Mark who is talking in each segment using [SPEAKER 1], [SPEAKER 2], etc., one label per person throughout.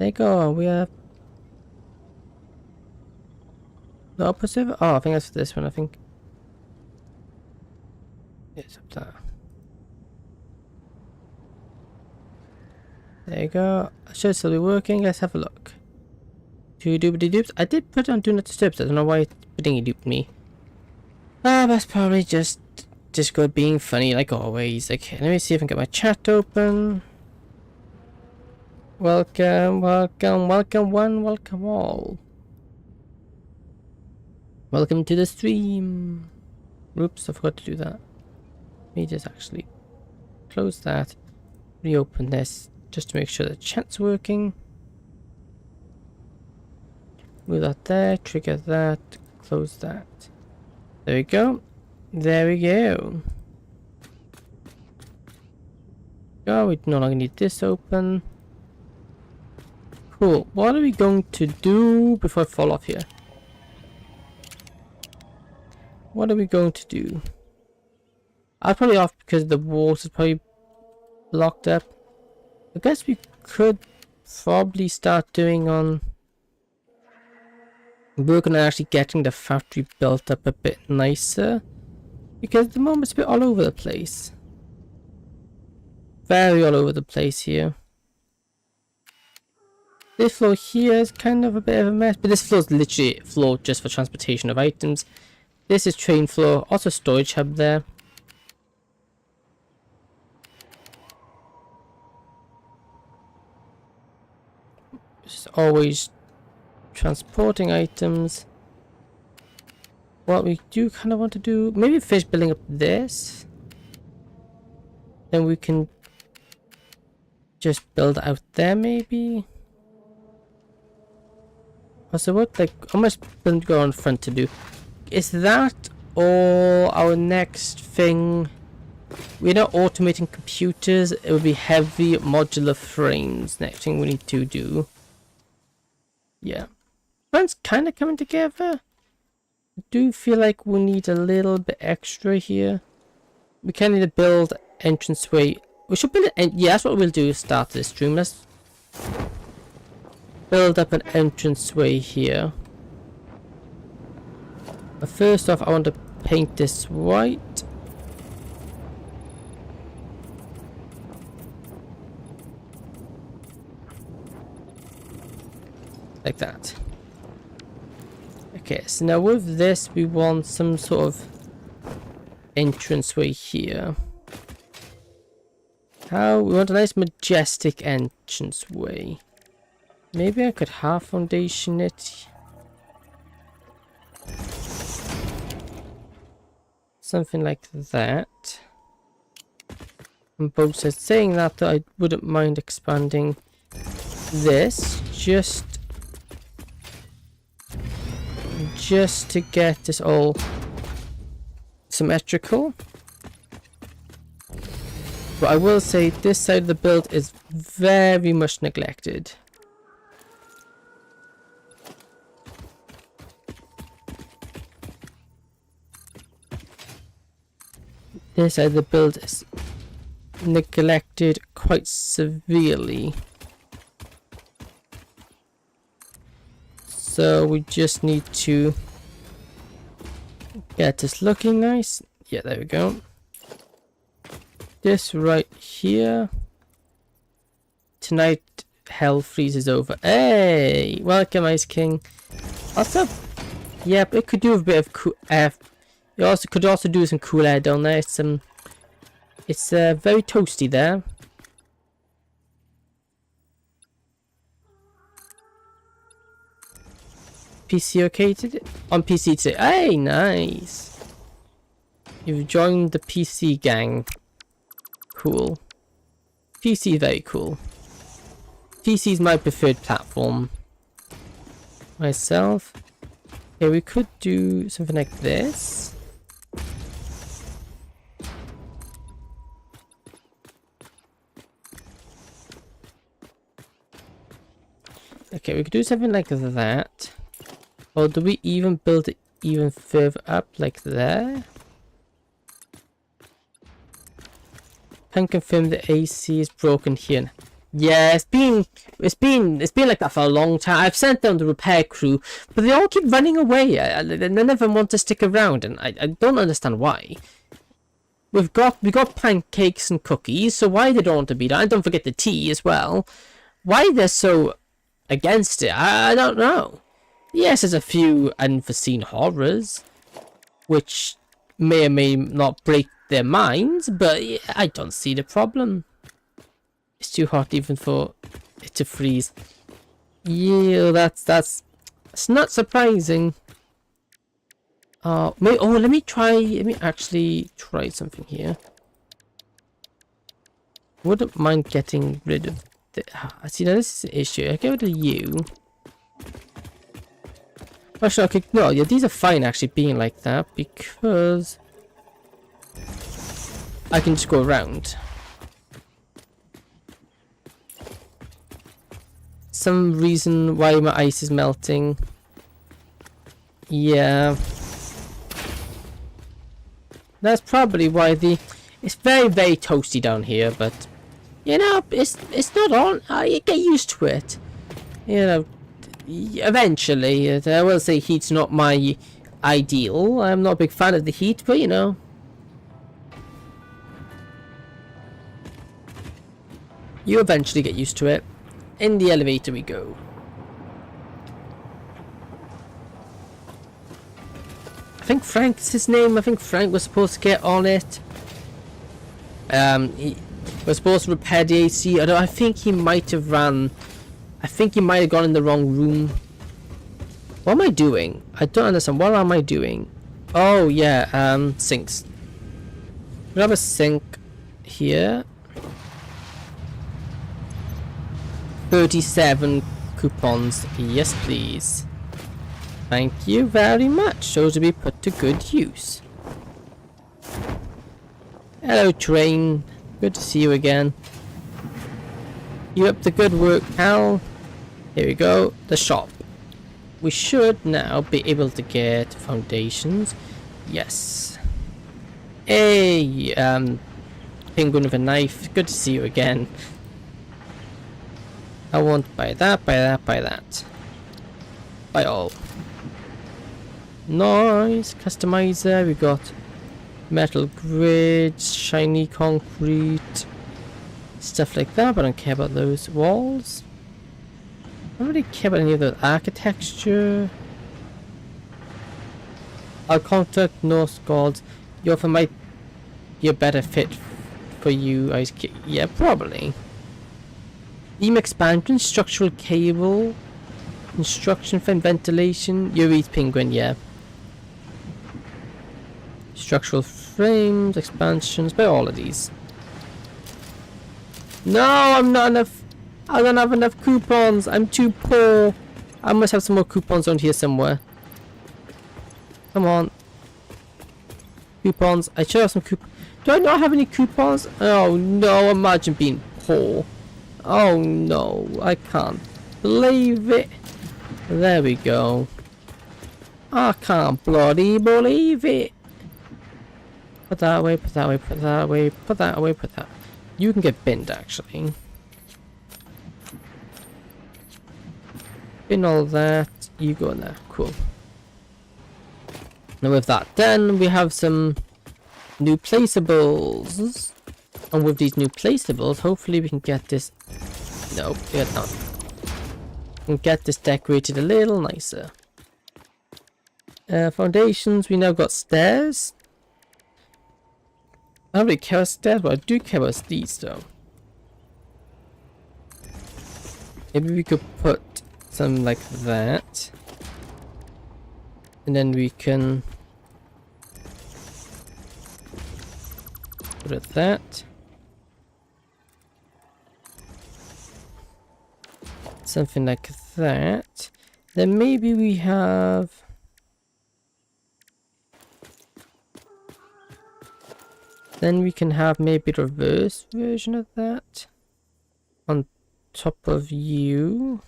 [SPEAKER 1] There you go. We have the opposite. Oh, I think that's this one. I think it's up there. There you go. I should still be working. Let's have a look. Two doobity doops. I did put on do not disturb. So I don't know why it dingy dooped me. Ah, that's probably just Discord being funny like always. Okay, let me see if I can get my chat open. Welcome, welcome, welcome one, welcome all. Welcome to the stream. Oops, I forgot to do that. Let me just actually close that. Reopen this just to make sure the chat's working. Move that there, trigger that, close that. There we go. There we go. Oh, we no longer need this open. Cool. What are we going to do before I fall off here? What are we going to do? I'm probably off because the water's probably blocked up. I guess we could probably start doing on working on actually getting the factory built up a bit nicer. Because at the moment it's a bit all over the place. Very all over the place here. This floor here is kind of a bit of a mess, but this floor is literally a floor just for transportation of items. This is train floor, also storage hub there. Just always transporting items. What we do kind of want to do, maybe finish building up this. Then we can just build out there maybe. Also, what how much building go on front to do? Is that or our next thing? We're not automating computers. It would be heavy modular frames. Next thing we need to do. Yeah, front's kind of coming together. I do feel like we need a little bit extra here. We kind of need to build entranceway. We should build it. Yeah, that's what we'll do. Start this stream. Let's build up an entranceway here. But first off, I want to paint this white. Like that. Okay, so now with this, we want some sort of entranceway here. How? We want a nice majestic entranceway. Maybe I could half foundation it. Something like that. And both said saying that, though, I wouldn't mind expanding this just to get this all symmetrical. But I will say this side of the build is very much neglected. This side of the build is neglected quite severely. So we just need to get this looking nice. Yeah, there we go. This right here. Tonight hell freezes over. Hey, welcome Ice King. Also, yeah, it could do a bit of cool you also could do some cool air down there. It's very toasty there. PC okay today? On PC today. Hey, nice. You've joined the PC gang. Cool. PC very cool. PC is my preferred platform. Myself. Yeah, we could do something like this. Okay, we could do something like that. Or do we even build it even further up like there? Can confirm the AC is broken here. Yeah, it's been like that for a long time. I've sent down the repair crew, but they all keep running away. None of them want to stick around, and I don't understand why. We got pancakes and cookies, so why they don't want to be there? And don't forget the tea as well. Why they're so against it, I don't know. Yes, there's a few unforeseen horrors, which may or may not break their minds, but yeah, I don't see the problem. It's too hot even for it to freeze. Yeah, that's not surprising. Let me actually try something here. Wouldn't mind getting rid of the, see, now this is an issue. I get rid of you. Actually, okay, no, yeah, these are fine actually being like that because I can just go around. Some reason why my ice is melting. Yeah. That's probably why it's very, very toasty down here, but you know, it's not on. You get used to it. You know, eventually. I will say heat's not my ideal. I'm not a big fan of the heat, but you know. You eventually get used to it. In the elevator we go. I think Frank's his name. I think Frank was supposed to get on it. He was supposed to repair the AC. Although I think he might have ran. I think he might have gone in the wrong room. What am I doing? I don't understand. What am I doing? Oh yeah, sinks. We have a sink here. 37 coupons. Yes, please. Thank you very much. Those will be put to good use. Hello, train. Good to see you again. You up to good work, Al. Here we go. The shop. We should now be able to get foundations. Yes. Hey, penguin with a knife. Good to see you again. I won't buy that, buy that, buy that. Buy all. Nice. Customizer. We got metal grids, shiny concrete, stuff like that, but I don't care about those walls. I don't really care about any of the architecture. I'll contact Norse gods. Your offer might be a better fit for you. Yeah, probably. Beam expansion, structural cable, instruction for ventilation. Yuri's penguin, yeah. Structural frames, expansions, by all of these. No, I'm not enough. I don't have enough coupons. I'm too poor. I must have some more coupons on here somewhere. Come on. Coupons. I should have some coupons. Do I not have any coupons? Oh no, imagine being poor. Oh no, I can't believe it. There we go. I can't bloody believe it. Put that away, put that away, put that away, put that away, put that. You can get binned actually. Bin all that. You go in there. Cool. Now with that done, we have some new placeables. And with these new placeables, hopefully we can get this. Nope, we not. We can get this decorated a little nicer. Foundations, we now got stairs. I don't really care about stairs, but I do care about these though. Maybe we could put some like that. And then we can put it that. Something like that. Then maybe we have then we can have maybe the reverse version of that on top of you.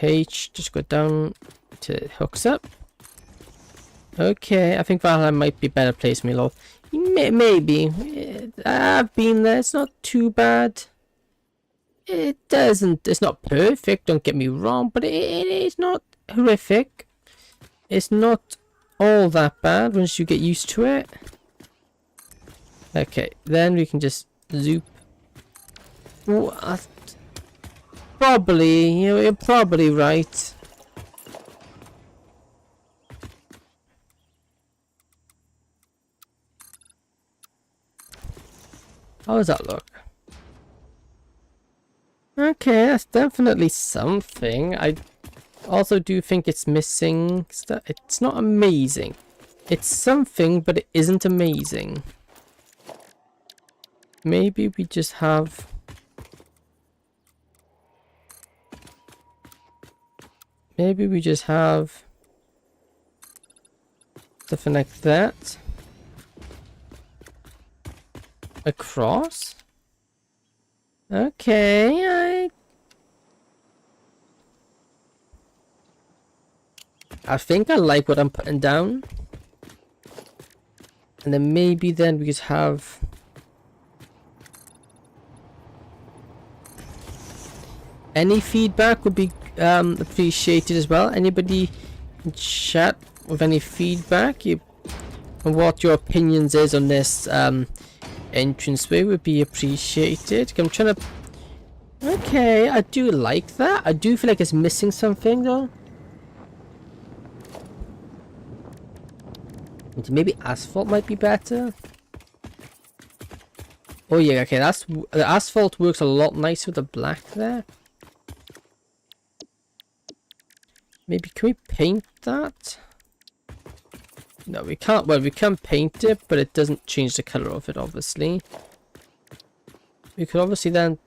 [SPEAKER 1] H, just go down till it hooks up. Okay, I think Valhalla might be a better place, my love. Maybe. I've been there. It's not too bad. It's not perfect, don't get me wrong, but it's not horrific. It's not all that bad once you get used to it. Okay, then we can just zoop. Ooh, probably, you're probably right. How does that look? Okay, that's definitely something. I also do think it's missing stuff. It's not amazing. It's something, but it isn't amazing. Maybe we just have... Maybe we just have... something like that. Across? Okay, I think I like what I'm putting down. And then maybe then we just have... Any feedback would be appreciated as well. Anybody in chat with any feedback and what your opinions is on this entranceway would be appreciated. I'm trying to... Okay, I do like that. I do feel like it's missing something though. Maybe asphalt might be better. Oh yeah, okay, the asphalt works a lot nicer with the black there. Maybe can we paint that? No, we can't. Well, we can paint it, but it doesn't change the color of it, obviously. We could obviously then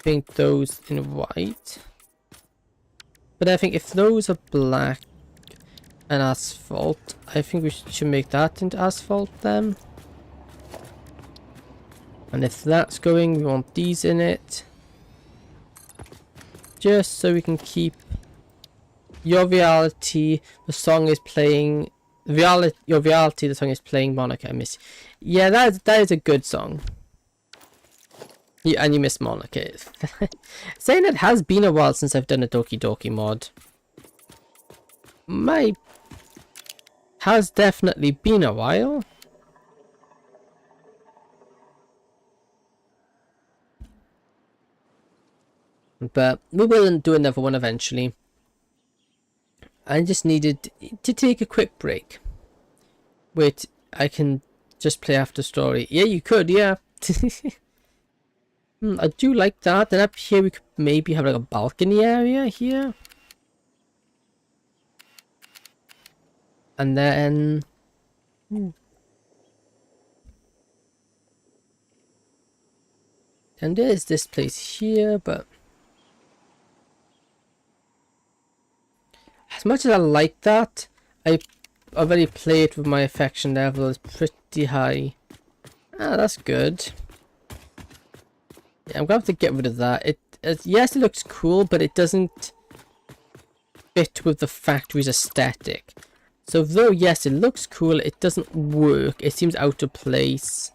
[SPEAKER 1] paint those in white. But I think if those are black and asphalt, I think we should make that into asphalt then. And if that's going, we want these in it. Just so we can keep your reality, the song is playing. Your reality, the song is playing. Monica, I miss. Yeah, that is a good song. Yeah, and you miss Monica. Saying it has been a while since I've done a Doki Doki mod. Has definitely been a while. But we will do another one eventually. I just needed to take a quick break. Wait, I can just play after story. Yeah, you could, yeah. I do like that. And up here we could maybe have like a balcony area here. And then... And there's this place here, but... As much as I like that, I already played with my affection level is pretty high. Ah, that's good. Yeah, I'm gonna have to get rid of that. Yes, it looks cool, but it doesn't fit with the factory's aesthetic. So though yes, it looks cool, it doesn't work. It seems out of place.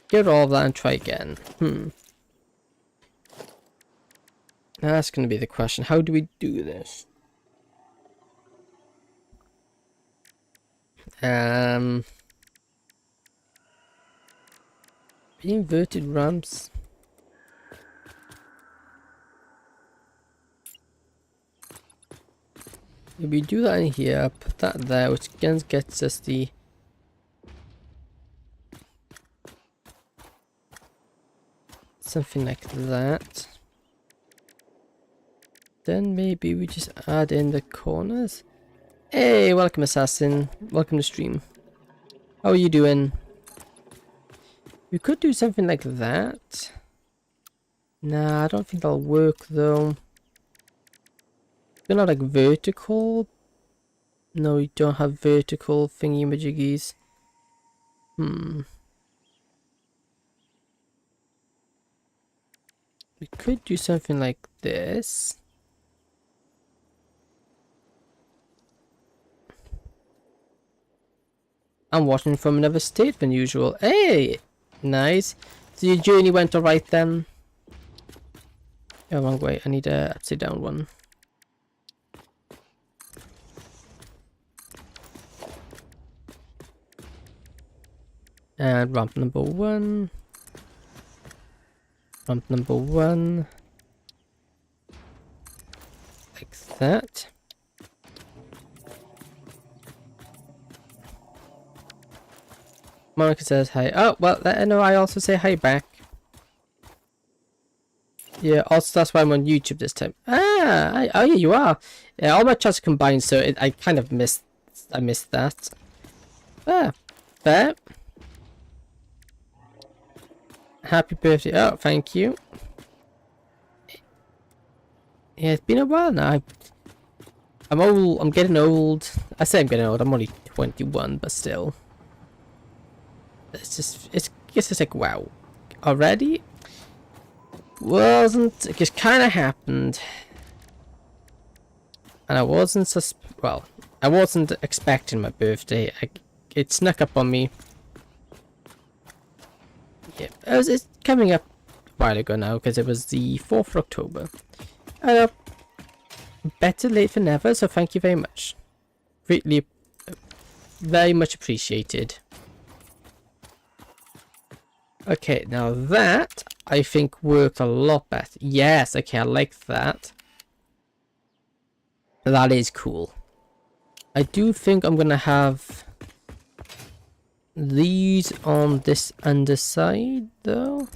[SPEAKER 1] Get all of that and try again. That's going to be the question. How do we do this? The inverted ramps. If we do that in here, put that there, which again gets us the... something like that. Then maybe we just add in the corners. Hey, welcome Assassin. Welcome to stream. How are you doing? We could do something like that. Nah, I don't think that'll work though. They're not like vertical. No, you don't have vertical thingy-majiggies. We could do something like this. I'm watching from another state than usual. Hey! Nice. So your journey went alright then? Oh, wrong way. I need a upside down one. And ramp number 1. Ramp number 1. Like that. Monica says hi. Oh, well, let her know I also say hi back. Yeah, also that's why I'm on YouTube this time. Ah, oh yeah, you are. Yeah, all my chats are combined, so I kind of missed that. Ah, fair. Happy birthday. Oh, thank you. Yeah, it's been a while now. I'm old. I'm getting old. I say I'm getting old. I'm only 21, but still. It's just like, wow. Already? It just kind of happened. And I wasn't I wasn't expecting my birthday. It snuck up on me. Yeah, it's coming up a while ago now, because it was the 4th of October. Better late than never, so thank you very much. Greatly, very much appreciated. Okay, now that, I think, worked a lot better. Yes, okay, I like that. That is cool. I do think I'm gonna have these on this underside, though.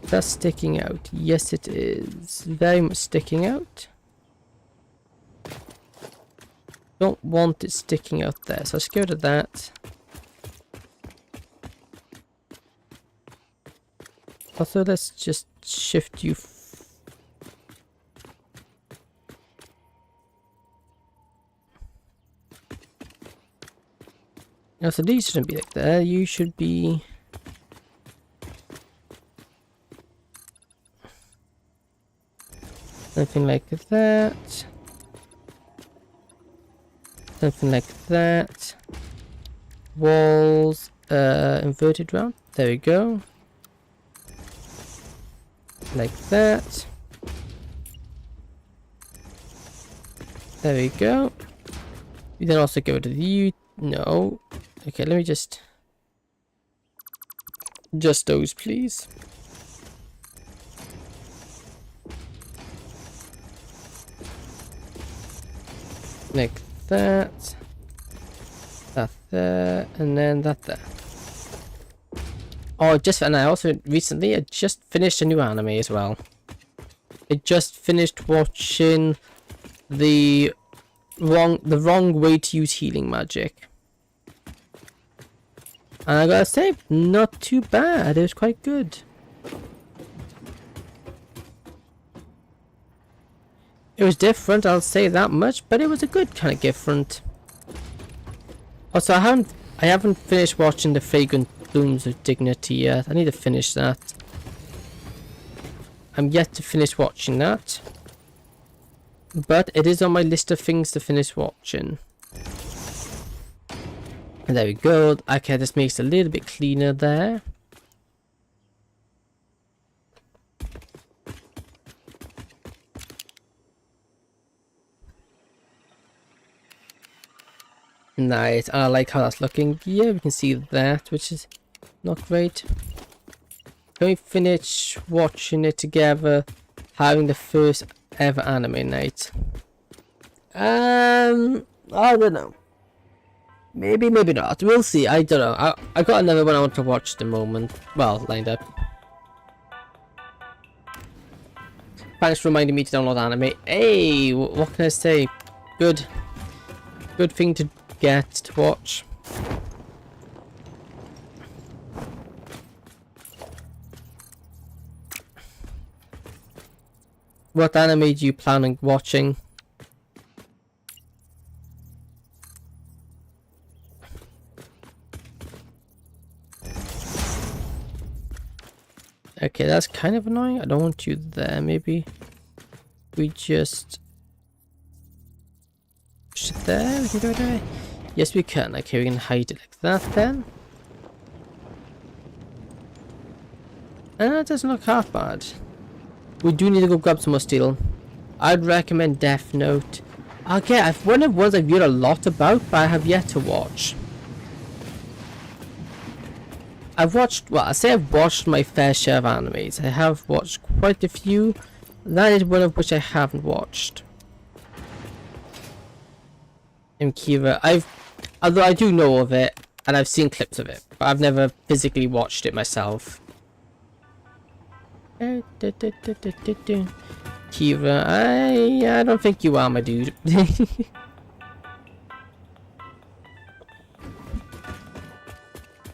[SPEAKER 1] That's sticking out. Yes, it is. Very much sticking out. Don't want it sticking out there, so let's go to that. Also, let's just shift you. Now, so these shouldn't be like that. You should be. Something like that. Something like that. Walls, inverted round. There we go. Like that. There we go. We then also go to the no. Okay, let me just those, please. Like that. That there, and then that there. Oh, and I also recently, I just finished a new anime as well. I just finished watching the wrong way to use healing magic. And I gotta say, not too bad. It was quite good. It was different, I'll say that much, but it was a good kind of different. Also, I haven't finished watching the Fragrant Blooms of Dignity yet. I need to finish that. I'm yet to finish watching that. But it is on my list of things to finish watching. And there we go. Okay, this makes it a little bit cleaner there. Nice. I like how that's looking. Yeah, we can see that, which is not great. Can we finish watching it together, having the first ever anime night? I don't know. Maybe, maybe not. We'll see. I don't know. I got another one I want to watch at the moment. Well, lined up. Thanks for reminding me to download anime. Hey, what can I say? Good thing to get to watch. What anime do you plan on watching? Okay, that's kind of annoying. I don't want you there. Maybe we just push it there. We can go there. Yes, we can. Okay, we can hide it like that then. And that doesn't look half bad. We do need to go grab some more steel. I'd recommend Death Note. Okay, one of ones I've heard a lot about, but I have yet to watch. I've watched, well, I say I've watched my fair share of animes. I have watched quite a few. That is one of which I haven't watched. Kira, although I do know of it, and I've seen clips of it, but I've never physically watched it myself. Kira, I don't think you are my dude.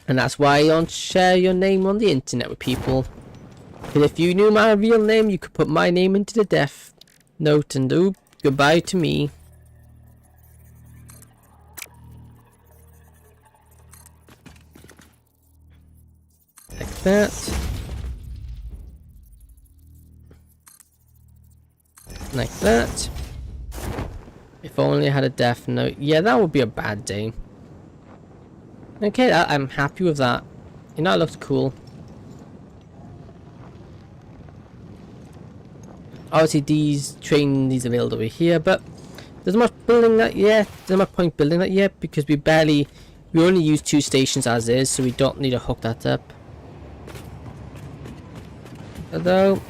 [SPEAKER 1] And that's why I don't share your name on the internet with people. Because if you knew my real name, you could put my name into the Death Note and do goodbye to me. Like that. Like that. If only I had a Death Note. Yeah, that would be a bad day. Okay, I'm happy with that. You know, it looks cool. Obviously, these available over here, but there's not much building that yet. There's not much point building that yet because we only use 2 stations as is, so we don't need to hook that up. Although,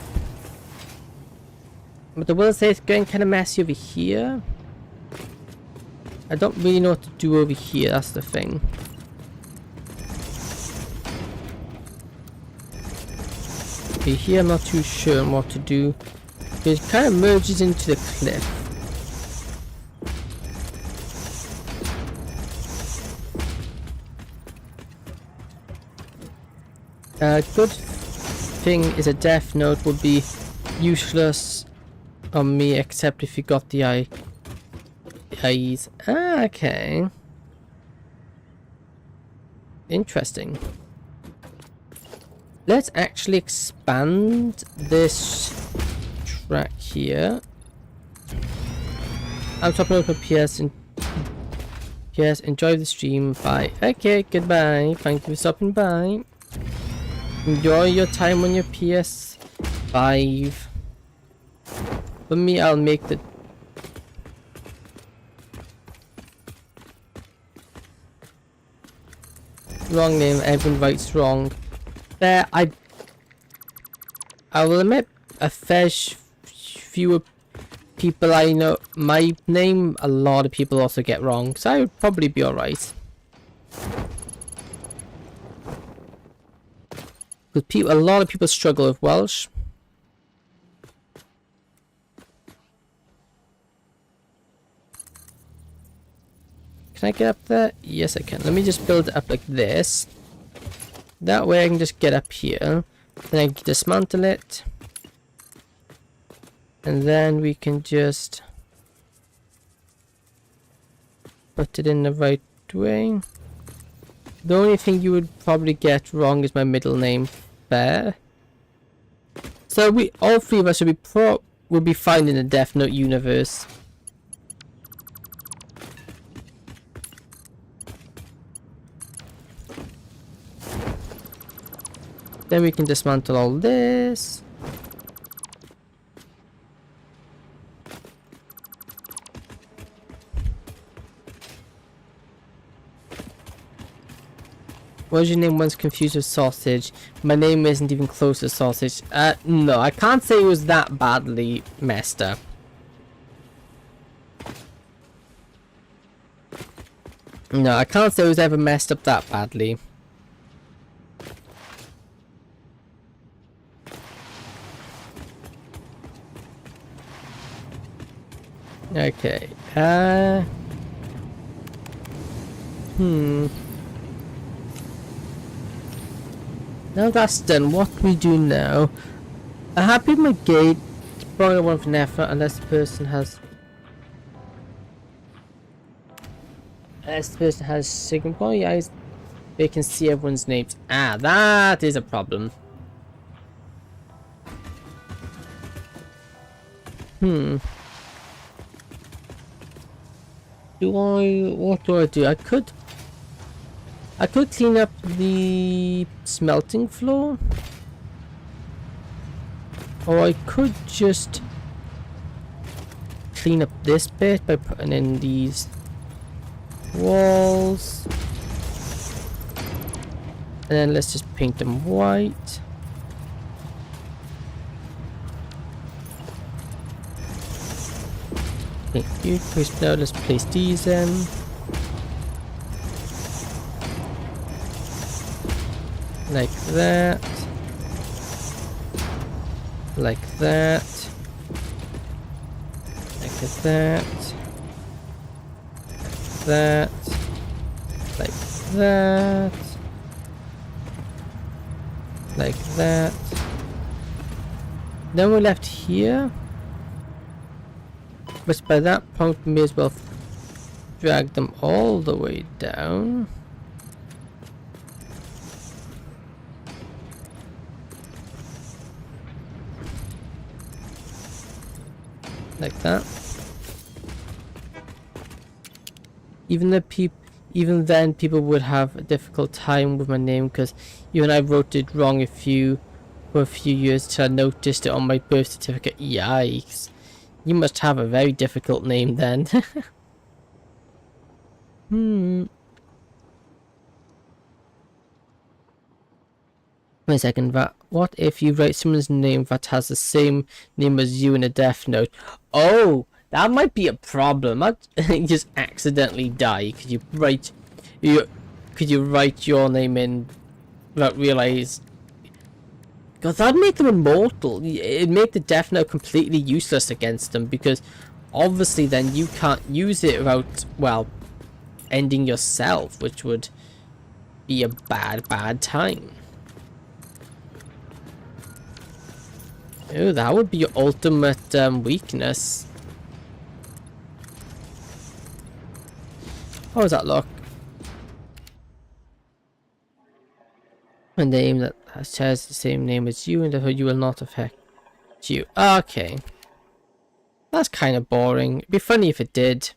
[SPEAKER 1] but I will say it's getting kind of messy over here. I don't really know what to do over here. That's the thing. Okay, here I'm not too sure on what to do. It kind of merges into the cliff. Good thing is a Death Note would be useless on me except if you got the eyes. Ah, okay. Interesting. Let's actually expand this track here. I'm stopping over PS and PS. Enjoy the stream. Bye. Okay, goodbye. Thank you for stopping by. Enjoy your time on your PS5. For me, I'll make the wrong name. Everyone writes wrong. There, I will admit, a fair fewer people I know my name, a lot of people also get wrong, so I would probably be alright. Because a lot of people struggle with Welsh. Can I get up there? Yes, I can. Let me just build it up like this. That way I can just get up here. Then I can dismantle it. And then we can just put it in the right way. The only thing you would probably get wrong is my middle name, Bear. So all 3 of us will be fine in the Death Note universe. Then we can dismantle all this. What was your name once confused with sausage? My name isn't even close to sausage. No, I can't say it was that badly messed up. No, I can't say it was ever messed up that badly. Okay, now that's done, what we do now? I'm happy with my gate. It's probably one for effort unless the person has signal eyes. They can see everyone's names. Ah, that is a problem. Hmm. What do I do? I could clean up the smelting floor. Or I could just clean up this bit by putting in these walls. And then let's just paint them white. Thank you. Now let's place these in. Like that. Like that. Like that. Like that. Like that. Like that. Then we're left here. But by that point we may as well drag them all the way down. Like that. Even then people would have a difficult time with my name, because even I wrote it wrong for a few years till I noticed it on my birth certificate. Yikes. You must have a very difficult name then. Wait a second, what if you write someone's name that has the same name as you in a death note? Oh, that might be a problem. You just accidentally die because you write your name in without realize. God, that'd make them immortal. It'd make the death note completely useless against them, because obviously then you can't use it without, well, ending yourself, which would be a bad time. Oh, that would be your ultimate weakness. How does that look? A name that shares the same name as you, and therefore you will not affect you. Okay. That's kind of boring. It'd be funny if it did.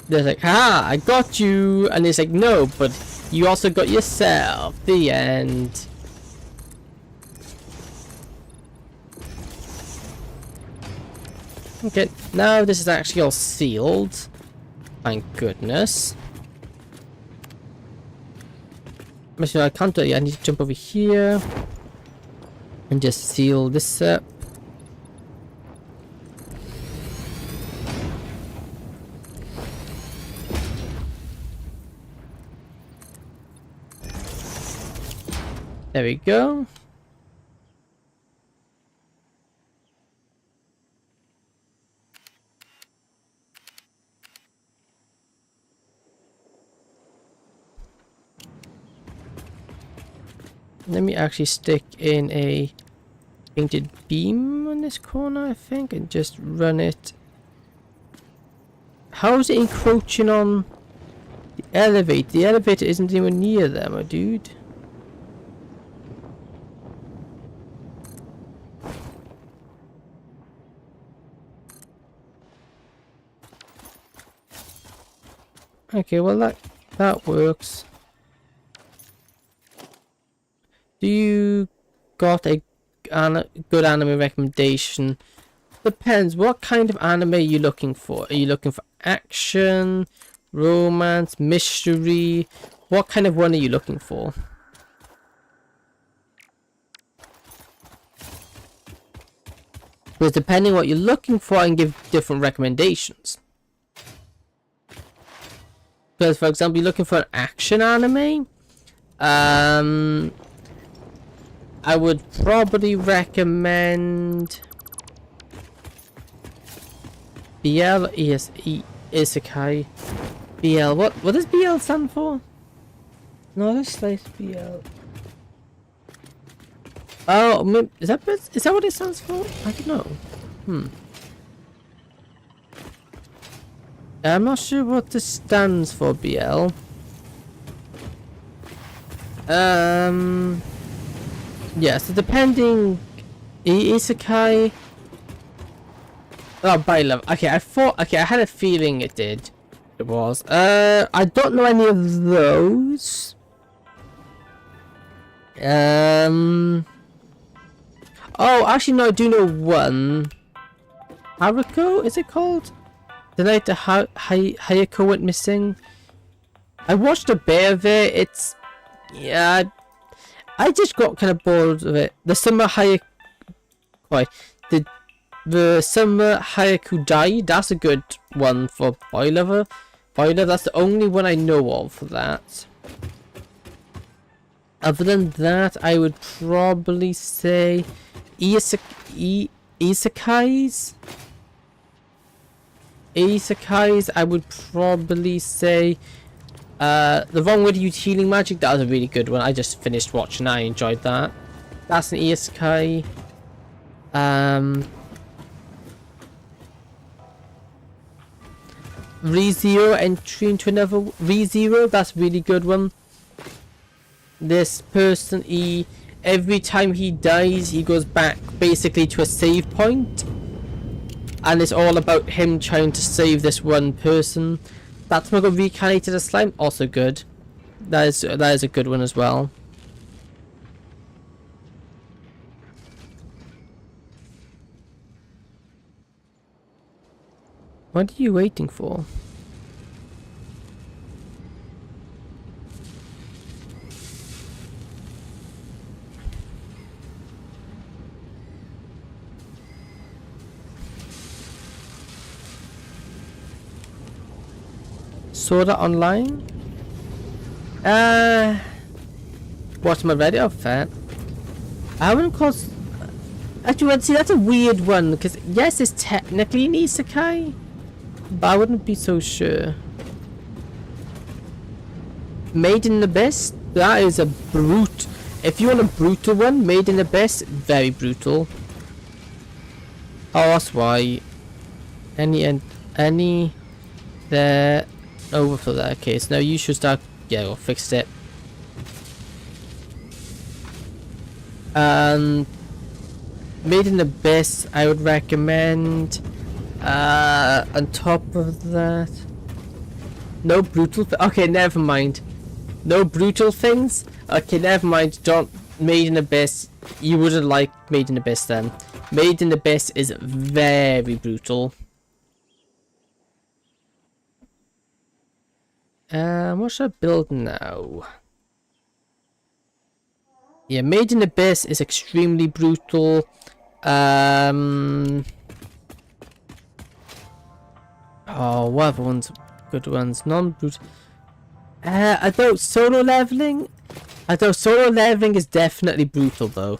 [SPEAKER 1] They're like, ha, I got you, and it's like, no, but you also got yourself. The end. Okay, now this is actually all sealed. Thank goodness. Actually, I can't do it. I need to jump over here and just seal this up. There we go. Let me actually stick in a painted beam on this corner, I think, and just run it. How is it encroaching on the elevator? The elevator isn't even near there, my dude. Okay, well that works. Do you got a good anime recommendation? Depends. What kind of anime are you looking for? Are you looking for action, romance, mystery? What kind of one are you looking for? Because depending on what you're looking for, I can give different recommendations. Because, for example, you're looking for an action anime, I would probably recommend BL Isekai. BL. What does BL stand for? No, that's like BL. Oh, is that what it stands for? I don't know. I'm not sure what this stands for, BL. Yeah, so depending... Isekai... Oh, by love. Okay, I thought... Okay, I had a feeling it did. It was. I don't know any of those. Oh, actually, no, I do know one. Haruko, is it called? The night the Hayako went missing. I watched a bit of it. It's... Yeah... I just got kind of bored of it. The summer Hayako... The summer Hayaku died. That's a good one for Boy Lover. That's the only one I know of for that. Other than that, I would probably say Isekais. Isekais, I would probably say The Wrong Way to Use Healing Magic. That was a really good one. I just finished watching. I enjoyed that. That's an Isekai. ReZero, Entry into Another. ReZero, that's a really good one. This person, every time he dies, he goes back basically to a save point, and it's all about him trying to save this one person. That's when I got reincarnated as slime. Also good. That is a good one as well. What are you waiting for? Sword Art Online? What's my ready? Oh, fair. I wouldn't call... Actually, see, that's a weird one, because yes, it's technically an Isekai, but I wouldn't be so sure. Made in the Abyss? That is a brute. If you want a brutal one, Made in the Abyss, very brutal. Oh, that's why. Any there... Overflow that case. Now you should start. Yeah, we'll fix it. Made in the Abyss, I would recommend. On top of that, no brutal. Okay, never mind. No brutal things. Okay, never mind. Don't. Made in the Abyss. You wouldn't like Made in the Abyss then. Made in the Abyss is very brutal. What should I build now? Yeah, Made in the Abyss is extremely brutal. Oh, what other ones? Good ones. Non-brutal. Although solo leveling is definitely brutal though.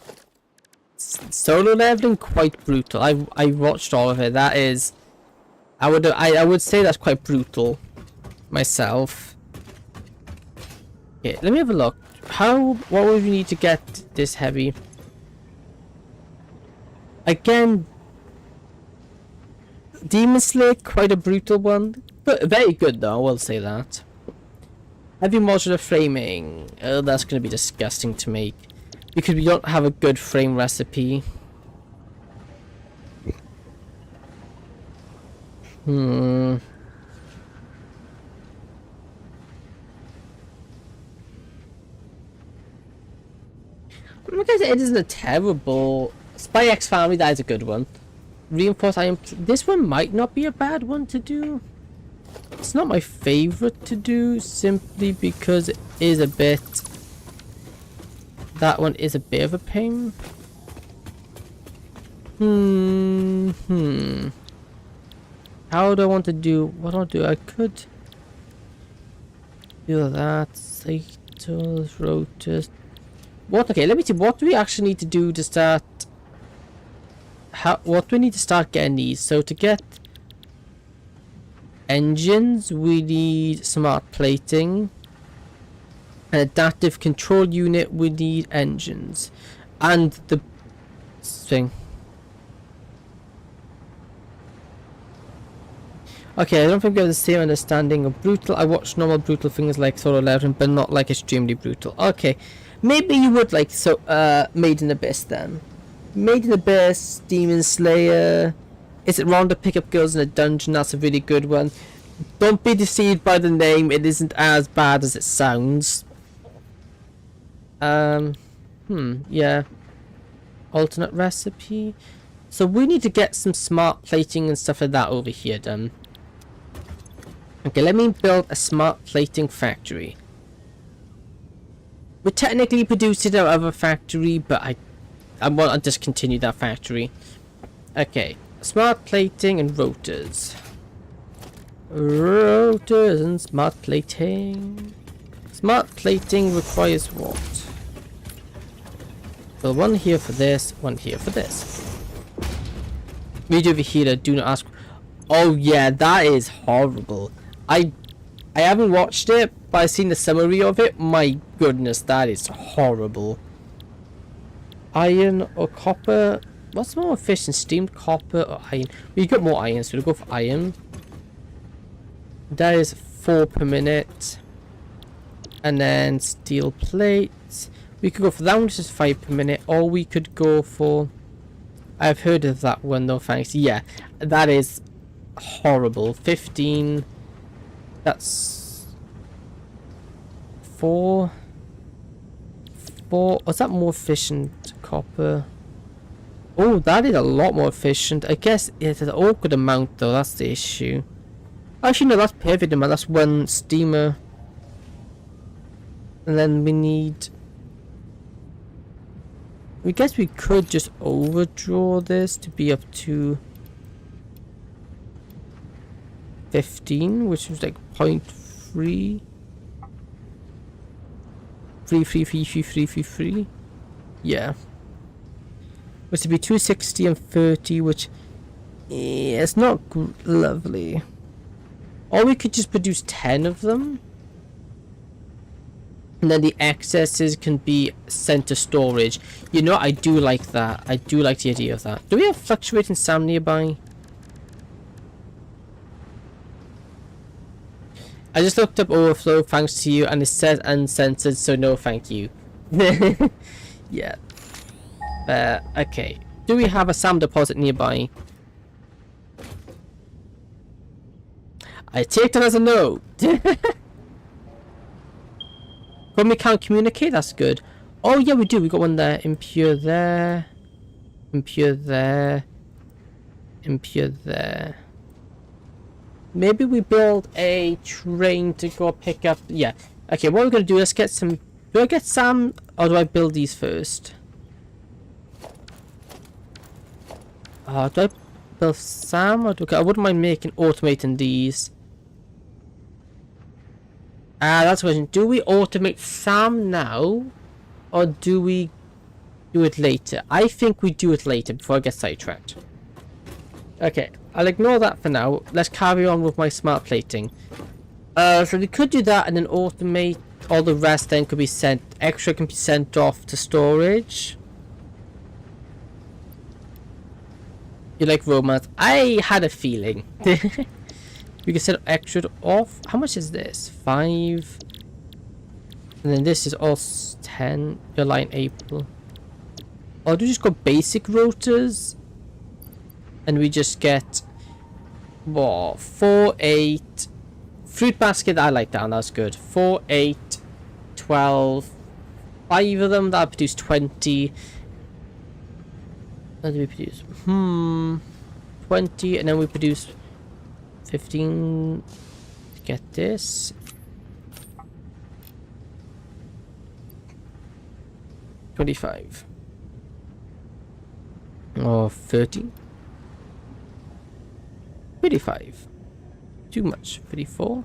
[SPEAKER 1] Solo leveling quite brutal. I watched all of it. That is, I would say that's quite brutal. Myself. Okay, let me have a look. What would we need to get this heavy? Again, Demon Slayer, quite a brutal one, but very good though, I will say that. Heavy modular framing. Oh, that's going to be disgusting to make because we don't have a good frame recipe. Because it isn't a terrible... Spy X Family, that is a good one. Reinforce Iron... This one might not be a bad one to do. It's not my favorite to do, simply because it is a bit... That one is a bit of a pain. How do I want to do... What do I do? I could... do that. Cycles, rotors... What? Okay, let me see. What do we actually need to do to start? What do we need to start getting these? So to get engines, we need smart plating. An adaptive control unit. We need engines, and the thing. Okay, I don't think we have the same understanding of brutal. I watch normal brutal things like Solo Leveling, but not like extremely brutal. Okay, maybe you would like Made in Abyss then. Made in Abyss, Demon Slayer. Is it wrong to pick up girls in a dungeon? That's a really good one. Don't be deceived by the name. It isn't as bad as it sounds. Yeah. Alternate recipe. So we need to get some smart plating and stuff like that over here done. Okay, let me build a smart plating factory. We technically produced it out of a factory, but I want to discontinue that factory. Okay, smart plating and rotors. Rotors and smart plating. Smart plating requires what? Well, one here for this, one here for this. Video over here, do not ask. Oh yeah, that is horrible. I haven't watched it, but I've seen the summary of it. My goodness, that is horrible. Iron or copper? What's more efficient, steamed copper or iron? We got more iron, so we'll go for iron. That is 4 per minute. And then steel plates. We could go for that one, which is 5 per minute, or we could go for... I've heard of that one though, thanks. Yeah, that is horrible. 15... That's... 4... Was that more efficient? Copper... Oh, that is a lot more efficient. I guess it's an awkward amount though, that's the issue. Actually no, that's perfect amount, that's one steamer. And then we need... I guess we could just overdraw this to be up to 15, which is like 0.3. 3. Yeah. Which would be 260 and 30, which it's not lovely. Or we could just produce 10 of them. And then the excesses can be sent to storage. You know, I do like that. I do like the idea of that. Do we have fluctuating SAM nearby? I just looked up overflow thanks to you and it says uncensored, so no thank you. Yeah. Okay. Do we have a SAM deposit nearby? I take that as a no. When we can't communicate, that's good. Oh yeah, we do. We got one there. Impure there. Impure there. Impure there. Maybe we build a train to go pick up. Yeah. Okay, what we're gonna do is get some. Do I get SAM or do I build these first? Do I build SAM or do I wouldn't mind making automating these. That's the question. Do we automate SAM now or do we do it later? I think we do it later before I get sidetracked. Okay, I'll ignore that for now. Let's carry on with my smart plating. So we could do that and then automate all the rest, then could be sent, extra can be sent off to storage. You like romance? I had a feeling. We can set extra off. How much is this? 5. And then this is all 10. Your line April. Or do we just go basic rotors? And we just get what? 4, 8. Fruit basket, I like that. That's good. 4, 8, 12. 5 of them, that produce 20. What do we produce? 20, and then we produce 15 to get this. 25. Or 30. 35. Too much. 34.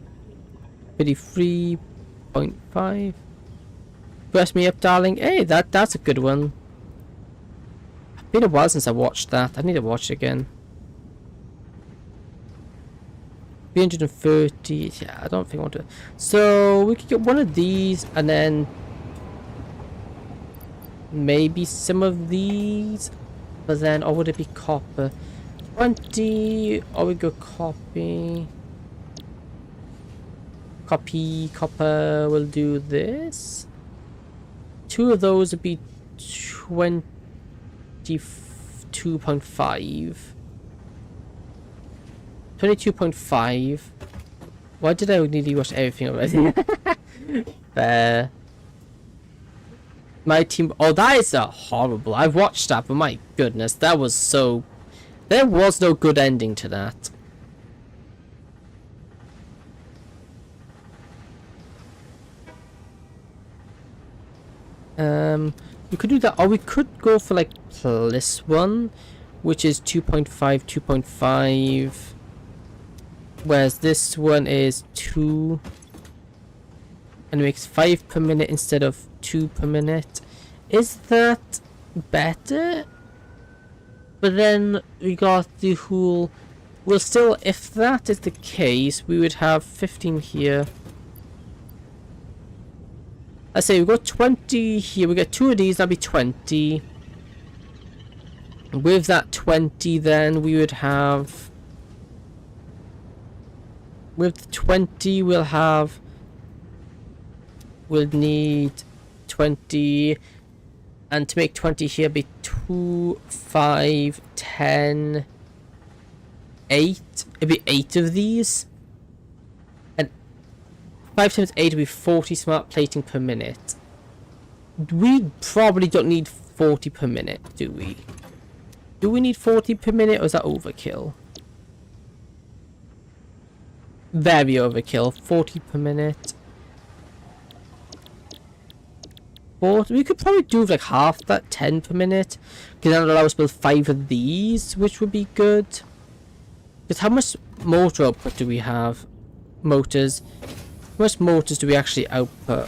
[SPEAKER 1] 33.5. Burst me up, darling. Hey, that's a good one. It's been a while since I watched that. I need to watch it again. 330. Yeah, I don't think I want to. So we could get one of these and then maybe some of these. But then, or would it be copper? 20. Or we go copy. Copy, copper, we'll do this. 2 of those would be 22.5. 22.5. Why did I nearly watch everything already? There. My team. Oh, that is horrible. I've watched that, but my goodness, that was so. There was no good ending to that. We could do that, or we could go for like this one, which is 2.5, 2.5. Whereas this one is 2. And it makes 5 per minute instead of 2 per minute. Is that better? But then we got the whole... Well, still, if that is the case, we would have 15 here. I say we got 20 here. We get 2 of these, that'd be 20. With that 20, then we would have... With 20, we'll have... We'll need 20, and to make 20 here be 2, 5, 10, 8. It'd be 8 of these, and 5 times 8 would be 40 smart plating per minute. We probably don't need 40 per minute, do we? Do we need 40 per minute, or is that overkill? Very overkill. 40 per minute. We could probably do like half that, 10 per minute, because that would allow us to build 5 of these, which would be good. Because how much motor output do we have? Motors. How much motors do we actually output?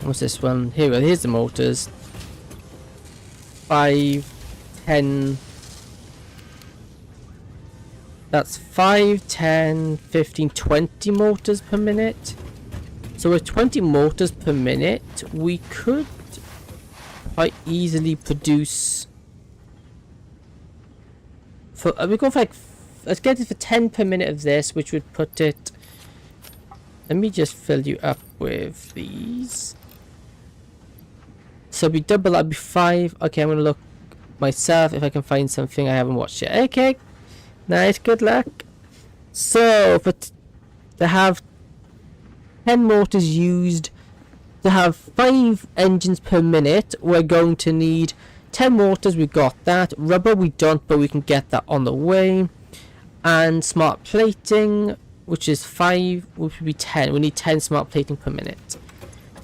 [SPEAKER 1] What's this one? Here we go. Here's the motors. 5, 10. That's 5, 10, 15, 20 motors per minute. So with 20 motors per minute, we could quite easily produce... we go for like... Let's get it for 10 per minute of this, which would put it... Let me just fill you up with these. So we double, that'd be 5. Okay, I'm going to look myself if I can find something I haven't watched yet. Okay. Nice, good luck. So, but to have 10 motors used, to have 5 engines per minute, we're going to need 10 motors. We got that. Rubber we don't, but we can get that on the way. And smart plating, which is 5, which would be 10. We need 10 smart plating per minute.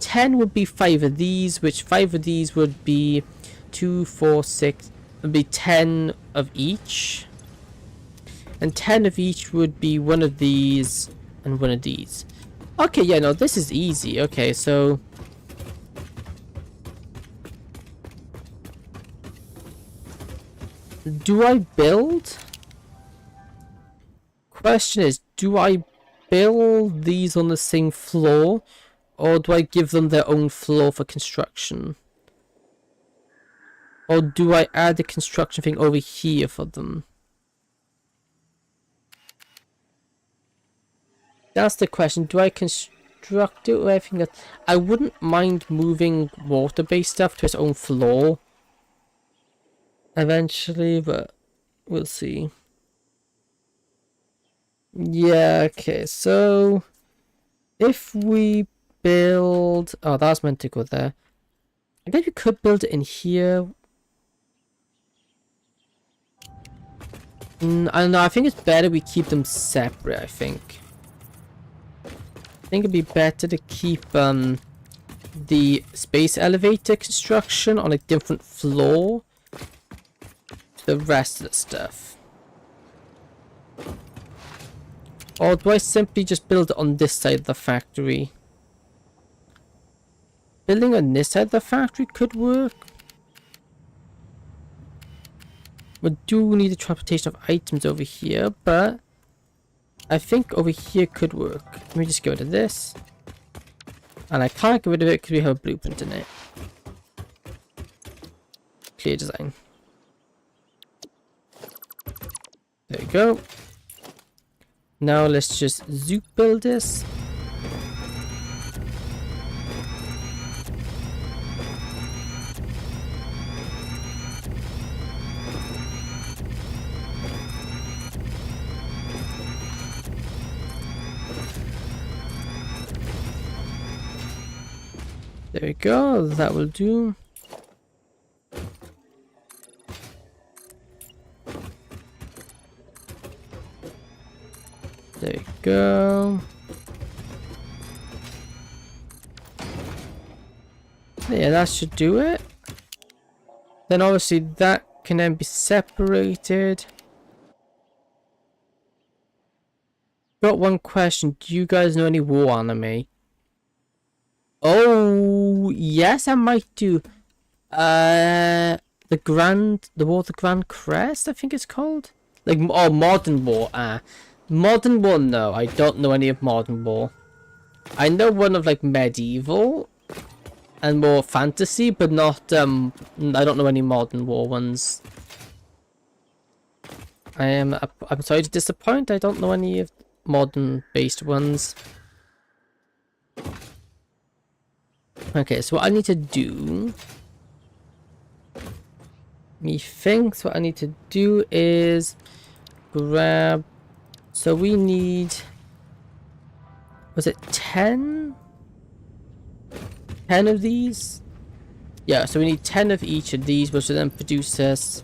[SPEAKER 1] 10 would be 5 of these, which 5 of these would be 2, 4, 6, would be 10 of each. And 10 of each would be 1 of these and 1 of these. Okay, yeah, no, this is easy. Okay, so... Do I build? Question is, do I build these on the same floor? Or do I give them their own floor for construction? Or do I add the construction thing over here for them? That's the question. Do I construct it or everything that... I wouldn't mind moving water-based stuff to its own floor eventually, but we'll see. Yeah, okay, so if we build... Oh, that was meant to go there. I guess we could build it in here. I don't know, I think it's better we keep them separate, I think. I think it'd be better to keep the space elevator construction on a different floor to the rest of the stuff. Or do I simply just build it on this side of the factory? Building on this side of the factory could work. We do need the transportation of items over here, but I think over here could work. Let me just get rid of this. And I can't get rid of it because we have a blueprint in it. Clear design. go. Now let's just zoop build this. There we go, that will do. There we go. Yeah, that should do it. Then obviously that can then be separated. Got one question. Do you guys know any war anime? Oh, yes, I might do. The War of the Grand Crest, I think it's called. Like, oh, Modern War. Modern War, no, I don't know any of Modern War. I know one of like medieval and more fantasy, but not I don't know any Modern War ones. I'm sorry to disappoint. I don't know any of modern based ones. Okay, so what I need to do, methinks what I need to do is grab, so we need, was it 10? 10 of these? Yeah, so we need 10 of each of these, which will then produce us,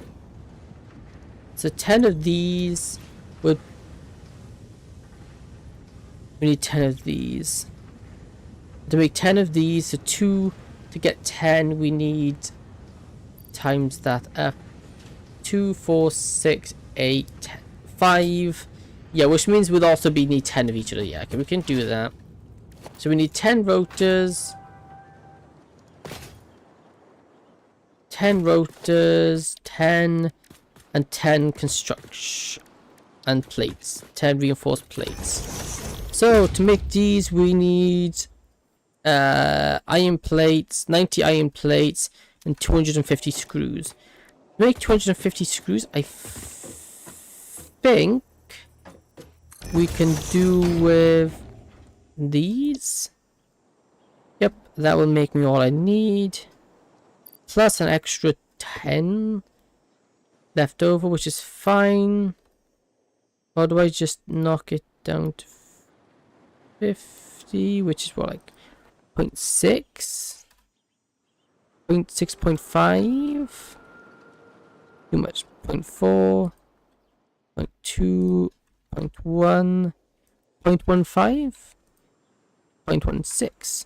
[SPEAKER 1] so 10 of these would, we need 10 of these. To make 10 of these, so 2 to get 10, we need times that up. 2, 4, 6, 8, 10, 5. Yeah, which means we'll also need 10 of each of them. Yeah, okay, we can do that. So we need 10 rotors. 10 rotors, 10, and 10 construction and plates. 10 reinforced plates. So to make these, we need iron plates, 90 iron plates, and 250 screws. To make 250 screws, I think we can do with these. Yep, that will make me all I need. Plus an extra 10 left over, which is fine. Or do I just knock it down to 50, which is what, like 0.6? 0.6.5? Too much. 0.4, 0.2, 0.1, 0.15, 0.16.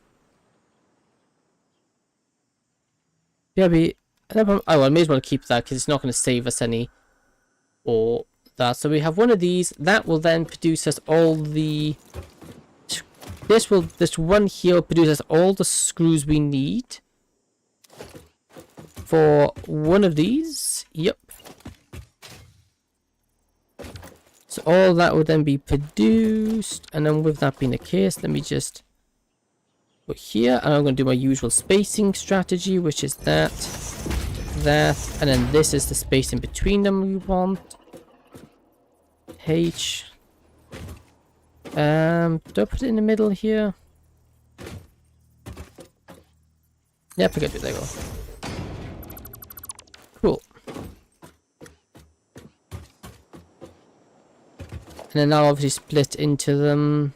[SPEAKER 1] Yeah, oh, I may as well keep that because it's not going to save us any or that. So we have one of these that will then produce us all the. This one here will produce us all the screws we need for one of these. Yep. So all that will then be produced, and then with that being the case, let me just put here, and I'm going to do my usual spacing strategy, which is that, and then this is the space in between them we want. H. Do I put it in the middle here? Yep, I got it. There we go. Cool. And then I'll obviously split into them.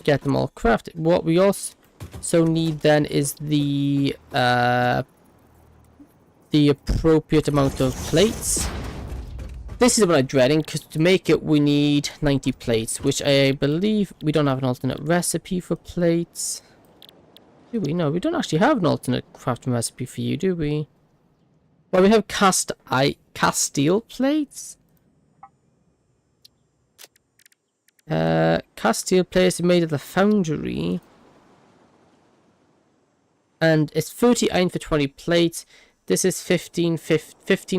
[SPEAKER 1] Get them all crafted. What we also need then is the appropriate amount of plates. This is what I'm dreading, because to make it we need 90 plates, which I believe we don't have an alternate recipe for plates. Do we? No, we don't actually have an alternate crafting recipe for you, do we? Well, we have cast steel plates. Cast steel plates are made at the foundry. And it's 30 iron for 20 plates. This is 15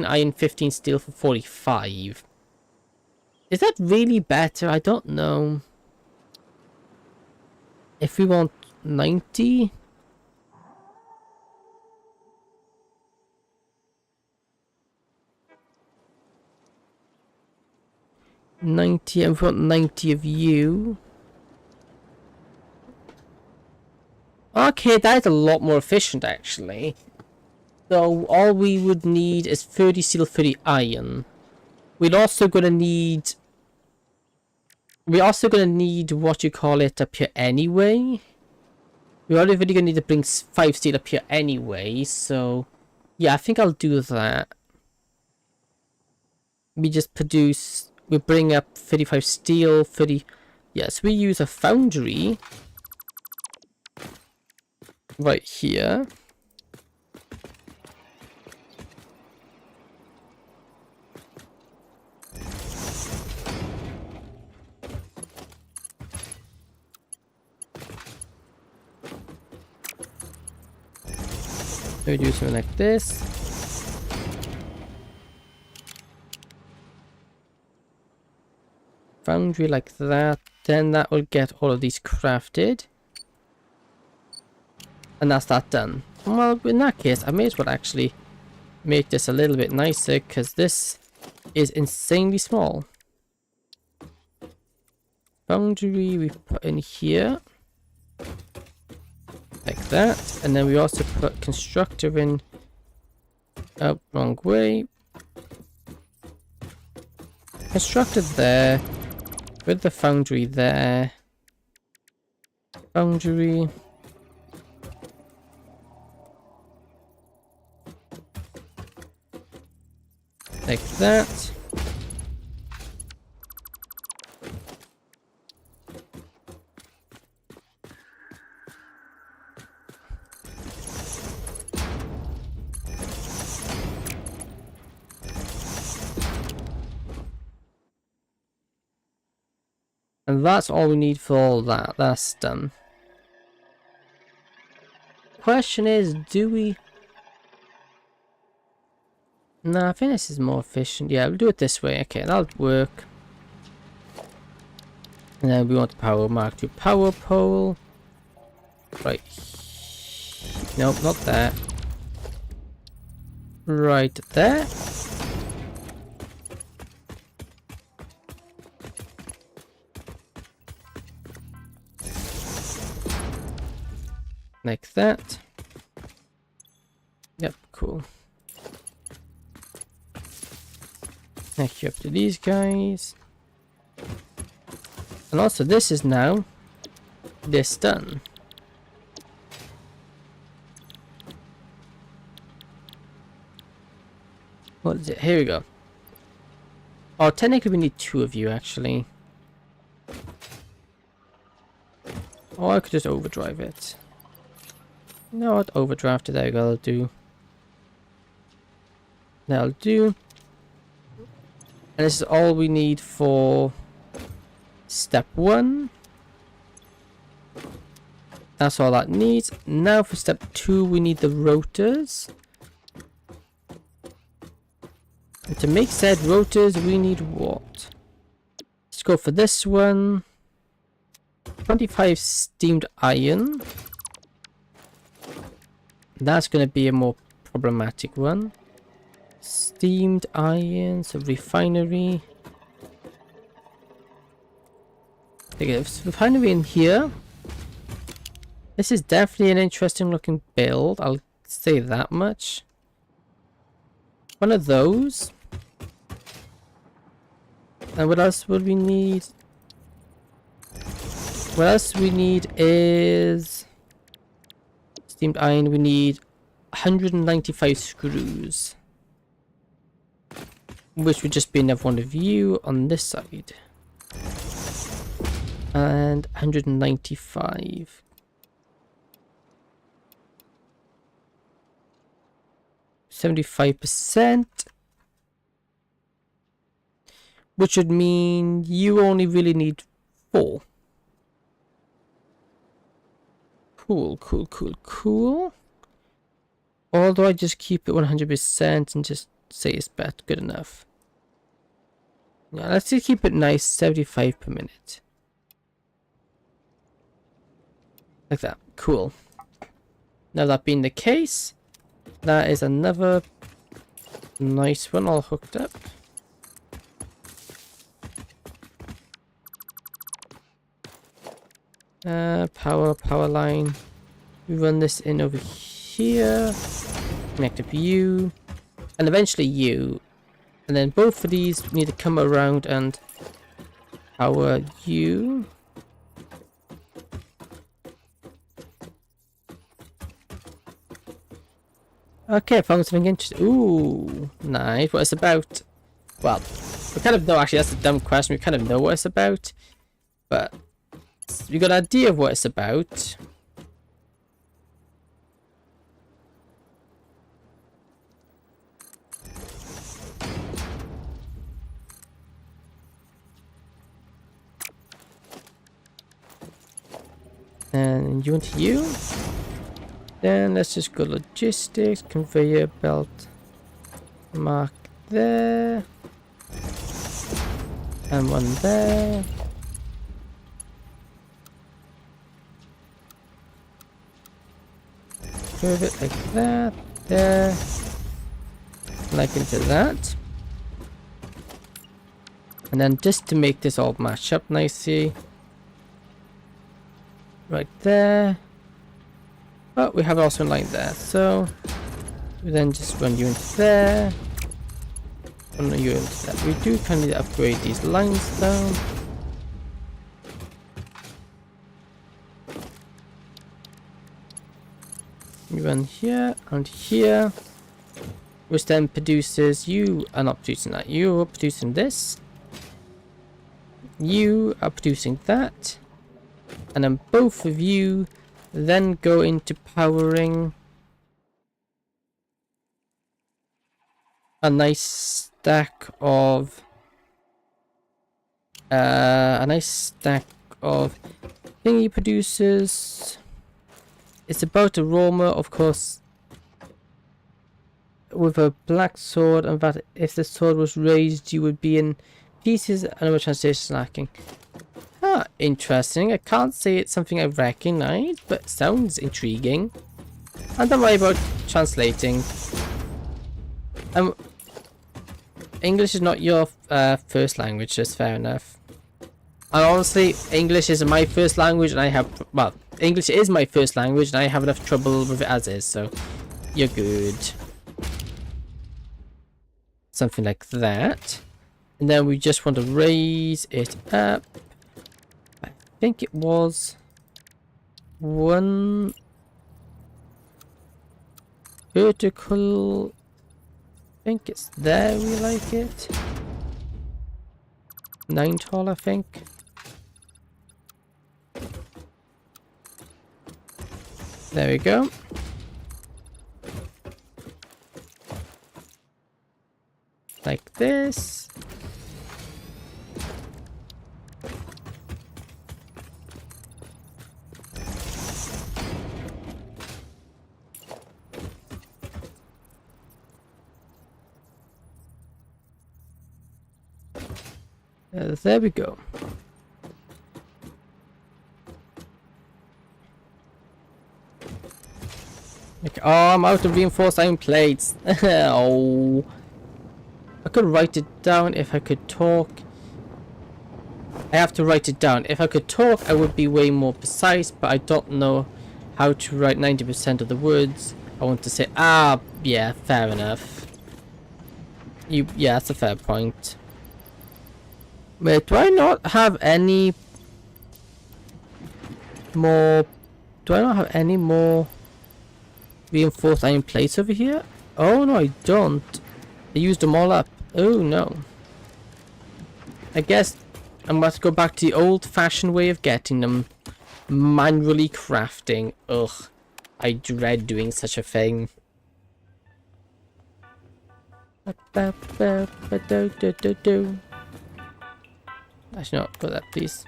[SPEAKER 1] iron, 15 steel for 45. Is that really better? I don't know. If we want 90... 90, and we've got 90 of you. Okay, that is a lot more efficient actually. So all we would need is 30 steel, 30 iron. We're also gonna need what you call it up here anyway. We're already gonna need to bring 5 steel up here anyway, so yeah, I think I'll do that. We bring up 35 steel, 30, yes, we use a foundry right here. We do something like this. Foundry like that, then that will get all of these crafted. And that's that done. Well, in that case, I may as well actually make this a little bit nicer, because this is insanely small. Foundry we put in here. Like that. And then we also put constructor in. Oh, wrong way. Constructor there. With the foundry there. Foundry. Like that. And that's all we need for all that. That's done. Question is, do we... No, I think this is more efficient. Yeah, we'll do it this way. Okay, that'll work. And then we want the power mark to power pole. Right. Nope, not there. Right there. Like that. Yep, cool. Next you up to these guys. And also this is now this done. What is it? Here we go. Oh, technically we need 2 of you actually. Or I could just overdrive it. No, I'd overdraft it. There we go. That'll do. That'll do. And this is all we need for step 1. That's all that needs. Now for step 2, we need the rotors. And to make said rotors, we need what? Let's go for this one. 25 steamed iron. That's going to be a more problematic one. Steamed iron, so refinery. Okay, refinery in here. This is definitely an interesting looking build, I'll say that much. One of those. And what else would we need? What else we need is... steamed iron, we need 195 screws. Which would just be another one of you on this side. And 195. %. Which would mean you only really need 4. Cool, cool, cool, cool. Or do I just keep it 100% and just say it's bad, good enough? Yeah, let's just keep it nice, 75 per minute. Like that, cool. Now that being the case, that is another nice one all hooked up. Power line. We run this in over here. Connect up you. And eventually you. And then both of these need to come around and power you. Okay, I found something interesting. Ooh, nice. What it's about? Well, we kind of know, actually, that's a dumb question. We kind of know what it's about. But we got an idea of what it's about. And you want you? Then let's just go logistics, conveyor belt. Mark there. And one there. Curve it like that. There. Like into that. And then just to make this all match up nicely. Right there. But we have also a line there, so we then just run you into there. Run you into that. We do kind of need to upgrade these lines though. You run here and here, which then produces, you are not producing that, you are producing this. You are producing that. And then both of you then go into powering a nice stack of thingy producers. It's about aroma, of course, with a black sword, and that if the sword was raised you would be in pieces. Another translation lacking. Ah, interesting. I can't say it's something I recognize, but it sounds intriguing. And don't worry about translating. English is not your first language, that's fair enough. And honestly, English is my first language, and I have, well, English is my first language, and I have enough trouble with it as is, so you're good. Something like that. And then we just want to raise it up. I think it was one vertical. I think it's there, we like it. 9 tall, I think. There we go. Like this. There we go. Okay, oh, I'm out of reinforced iron plates. Oh. I could write it down if I could talk. I have to write it down. If I could talk, I would be way more precise, but I don't know how to write 90% of the words I want to say. Ah, yeah, fair enough. Yeah, that's a fair point. Wait, do I not have any more? Do I not have any more reinforced iron plates over here? Oh no, I don't. I used them all up. Oh no. I guess I'm going to go back to the old-fashioned way of getting them. Manually crafting. Ugh. I dread doing such a thing. Actually, no, put that, please.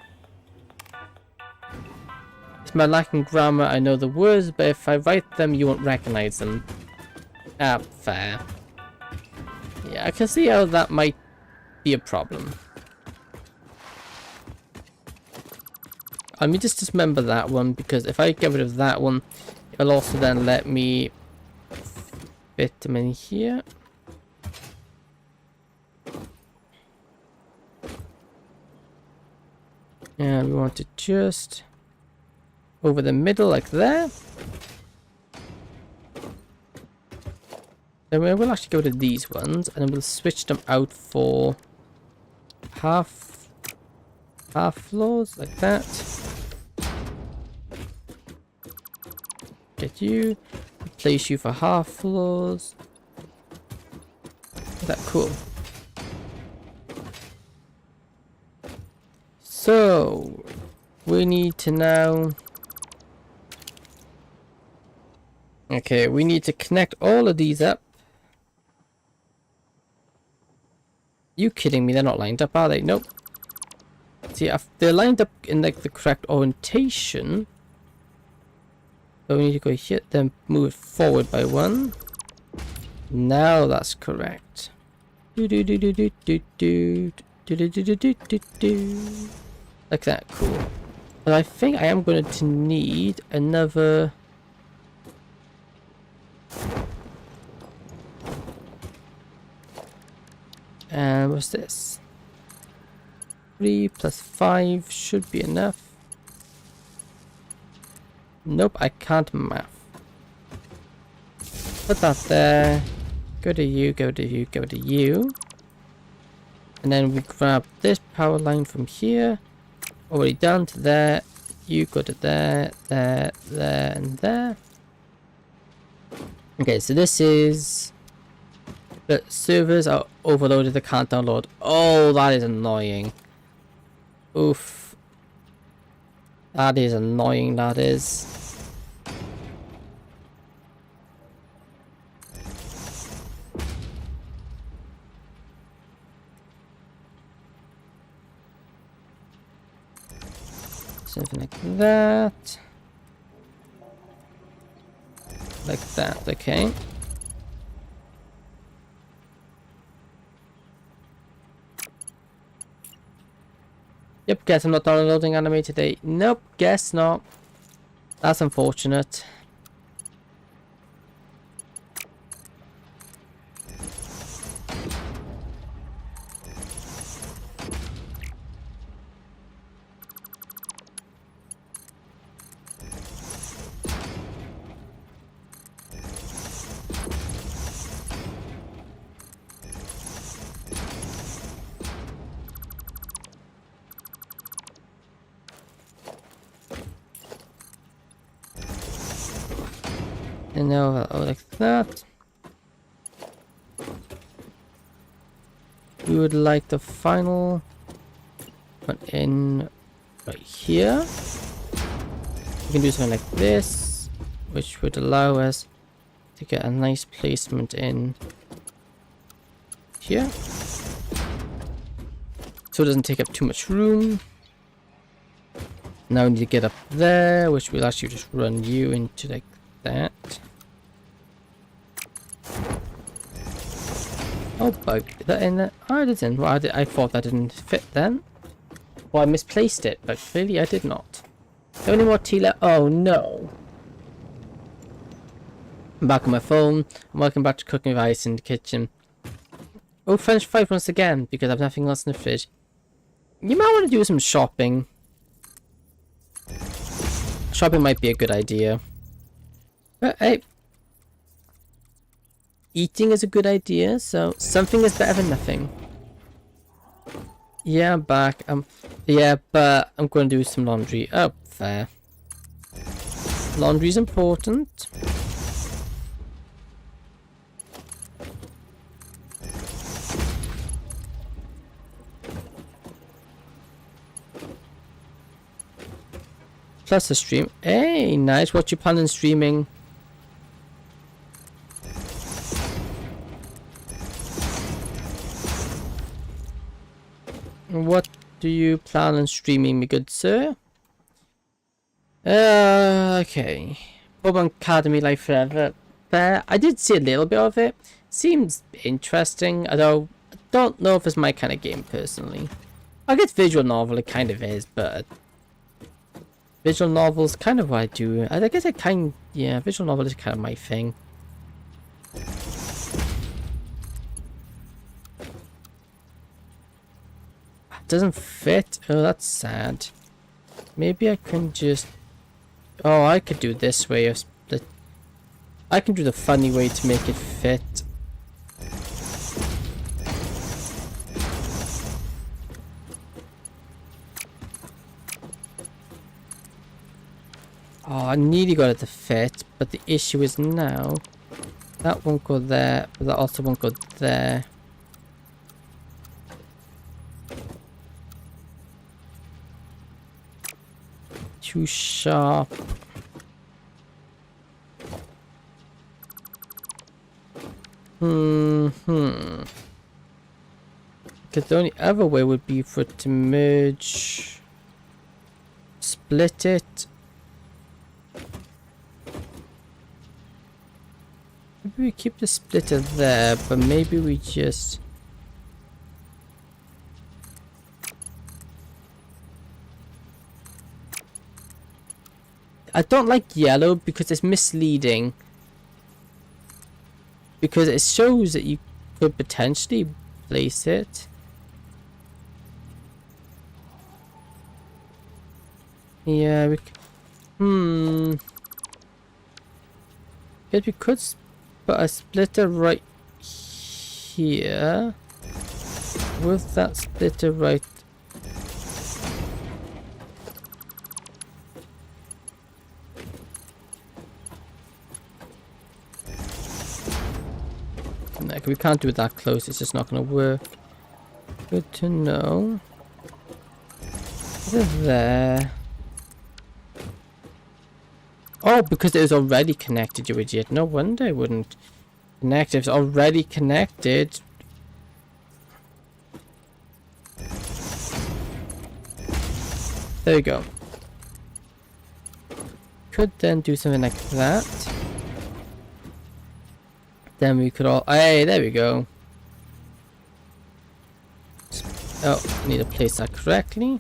[SPEAKER 1] It's my lacking grammar. I know the words, but if I write them, you won't recognize them. Ah, fair. Yeah, I can see how that might be a problem. Let me just dismember that one, because if I get rid of that one, it'll also then let me fit them in here. And we want to just over the middle like there. Then we'll actually go to these ones, and then we'll switch them out for half floors like that. Get you, place you for half floors. Is that cool? So we need to now. Okay, we need to connect all of these up. You kidding me? They're not lined up, are they? Nope. See, if they're lined up in like the correct orientation. But we need to go here, then move it forward by one. Now that's correct. Do do do do do do do do do do do do do. Like that, cool. But I think I am going to need another. And what's this? 3 plus 5 should be enough. Nope, I can't math. Put that there. Go to you, go to you, go to you. And then we grab this power line from here. Already done to there. You go to there, there, there, and there. Okay, so this is... The servers are overloaded, they can't download. Oh, that is annoying. Oof. That is annoying, that is. Something like that. Like that, okay. Yep, guess I'm not downloading anime today. Nope, guess not. That's unfortunate. And now like that. We would like the final one in right here. We can do something like this, which would allow us to get a nice placement in here. So it doesn't take up too much room. Now we need to get up there, which will actually just run you into like that. Oh, bug. Is that in there? Oh, it is in. Well, I thought that didn't fit then. Well, I misplaced it, but clearly I did not. Do any more tea left? Oh, no. I'm back on my phone. And welcome back to Cooking with Ice in the kitchen. Oh, French fries once again, because I have nothing else in the fridge. You might want to do some shopping. Shopping might be a good idea. But hey, eating is a good idea, so something is better than nothing. Yeah, I'm back. Yeah, but I'm going to do some laundry. Oh, fair. Laundry's important. Plus a stream. Hey, nice. What you planning streaming? What do you plan on streaming, my good sir? Okay. Pokemon Academy Life Forever. There, I did see a little bit of it. Seems interesting, although I don't know if it's my kind of game personally. I guess visual novel it kind of is, but visual novels kind of what I do. I guess yeah, visual novel is kind of my thing. Doesn't fit. Oh, that's sad. Maybe I can just... Oh, I could do this way of split. I can do the funny way to make it fit. Oh, I nearly got it to fit, but the issue is now that won't go there, but that also won't go there. Too sharp. Because the only other way would be for it to merge, split it. Maybe we keep the splitter there, but maybe we just... I don't like yellow because it's misleading. Because it shows that you could potentially place it. Yeah, we Guess we could put a splitter right here. With that splitter right. Like, we can't do it that close, it's just not going to work. Good to know. There. Oh, because it was already connected, you idiot. No wonder it wouldn't connect. If it's already connected. There we go. Could then do something like that. Then we could all... Hey, there we go. Oh, need to place that correctly.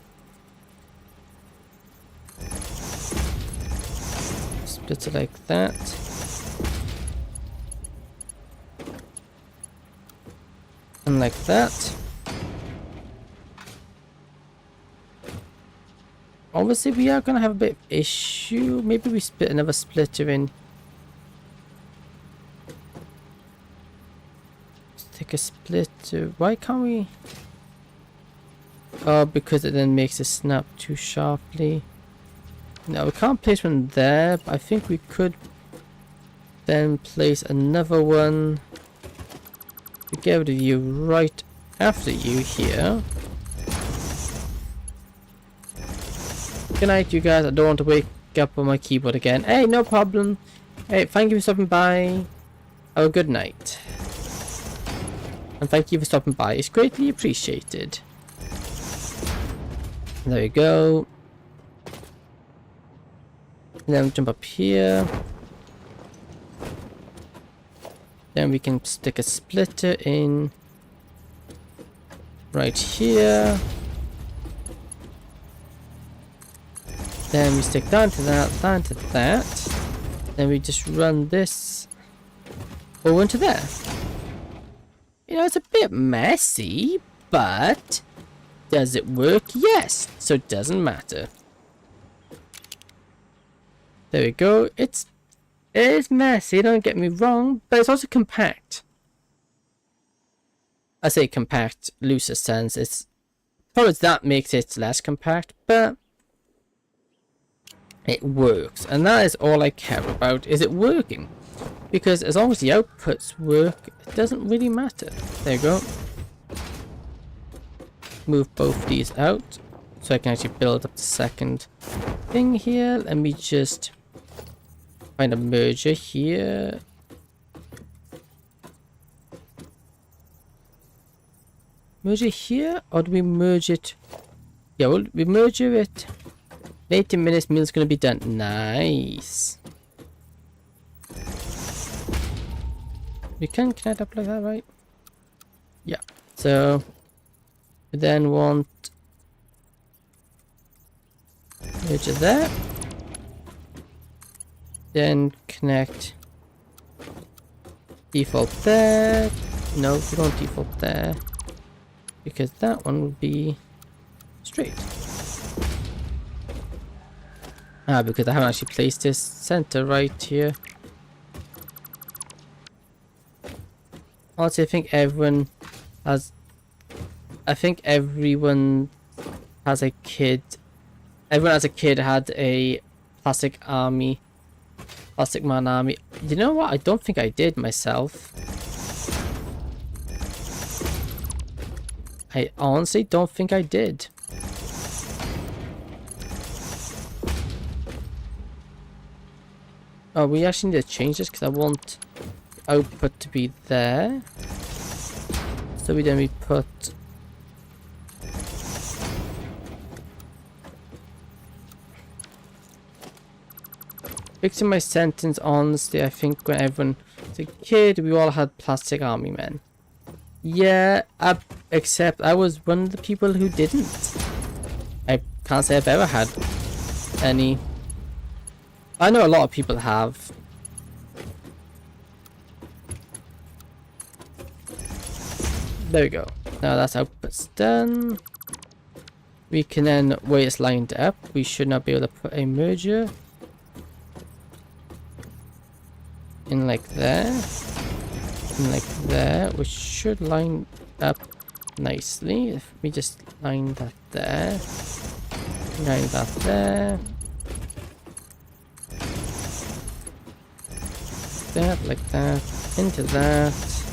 [SPEAKER 1] Split it like that. And like that. Obviously, we are going to have a bit of issue. Maybe we split another splitter in. Take a splitter. Why can't we? Oh, because it then makes it snap too sharply. No, we can't place one there, but I think we could then place another one to get rid of you right after you here. Good night, you guys. I don't want to wake up on my keyboard again. Hey, no problem. Hey, thank you for stopping by. Have a good night. And thank you for stopping by. It's greatly appreciated. There we go. And then jump up here. Then we can stick a splitter in right here. Then we stick down to that, down to that. Then we just run this over into there. You know, it's a bit messy, but does it work? Yes, so it doesn't matter. There we go. It is messy, don't get me wrong, but it's also compact. I say compact, looser sense. It's probably that makes it less compact, but it works, and that is all I care about. Is it working? Because as long as the outputs work, it doesn't really matter. There you go. Move both these out so I can actually build up the second thing here. Let me just find a merger here. Merge it here, or do we merge it? Yeah, well, we merger it. In 18 minutes, meal's gonna be done. Nice. We can connect up like that, right? Yeah. So we then want merge it there. Then connect default there. No, we don't default there because that one would be straight. Ah, because I haven't actually placed this center right here. Also, I think everyone has... I think everyone has a kid. Everyone as a kid had a plastic army. Plastic man army. You know what? I don't think I did myself. I honestly don't think I did. Oh, we actually need to change this because I want output to be there. So then we put... Fixing my sentence, honestly, I think when everyone was a kid, we all had plastic army men. Yeah, except I was one of the people who didn't. I can't say I've ever had any. I know a lot of people have. There we go. Now that's output's done. We can then, where it's lined up, we should now be able to put a merger in like there, and like there, which should line up nicely. If we just line that there, line that there, that like that, into that,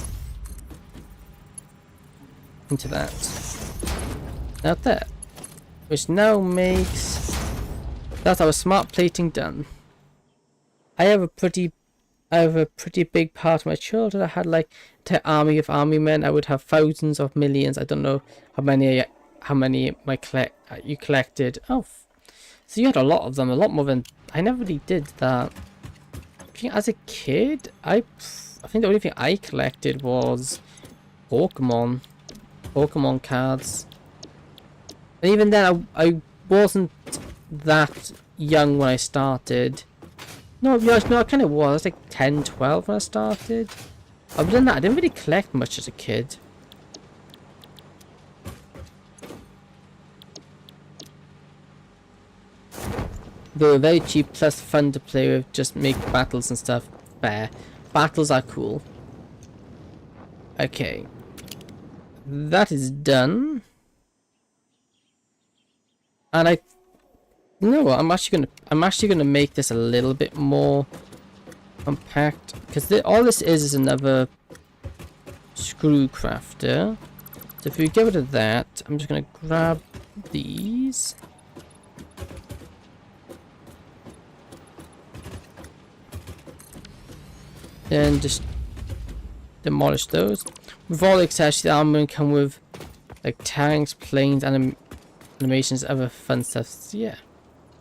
[SPEAKER 1] into that, out there, which now makes that's our smart plating done. I have a pretty big part of my childhood. I had like an army of army men. I would have thousands of millions. I don't know how many you collected. Oh, so you had a lot of them, a lot more than I never really did that. I think as a kid, I think the only thing I collected was Pokemon cards. And even then, I wasn't that young when I started. No, I kind of was. I was like 10, 12 when I started. Other than that, I didn't really collect much as a kid. They were very cheap, plus fun to play with, just make battles and stuff fair. Battles are cool. Okay. That is done. And you know what? I'm actually gonna make this a little bit more compact, because all this is another screw crafter. So if we get rid of that, I'm just gonna grab these. Then just demolish those. With all the accessories, the armor come with like tanks, planes, animations, other fun stuff. So yeah.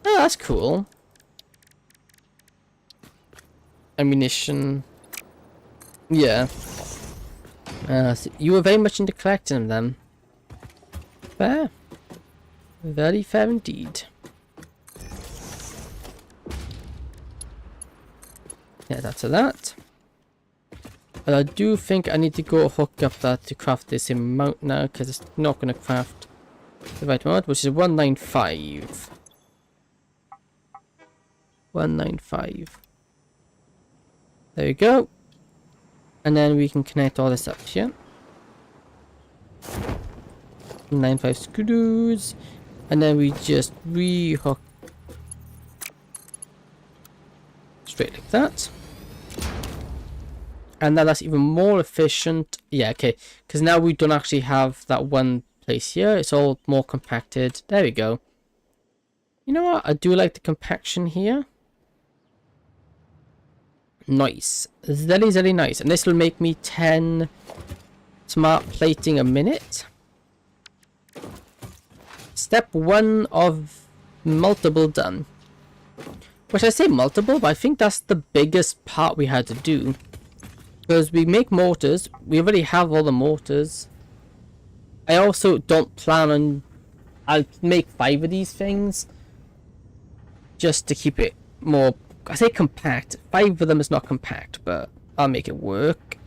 [SPEAKER 1] Oh, that's cool. Ammunition. Yeah. So you were very much into collecting them. Fair. Very fair indeed. Yeah, that's that. But I do think I need to go hook up that to craft this amount now, because it's not going to craft the right amount, which is 195. 195. There we go. And then we can connect all this up here. 95 screws. And then we just re-hook straight like that. And now that's even more efficient. Yeah, okay. Because now we don't actually have that one place here. It's all more compacted. There we go. You know what? I do like the compaction here. Nice. That is very nice. And this will make me 10 smart plating a minute. Step 1 of multiple done. Which I say multiple, but I think that's the biggest part we had to do. Because we make mortars. We already have all the mortars. I also don't plan on... I'll make 5 of these things. Just to keep it more... I say compact. 5 of them is not compact, but I'll make it work.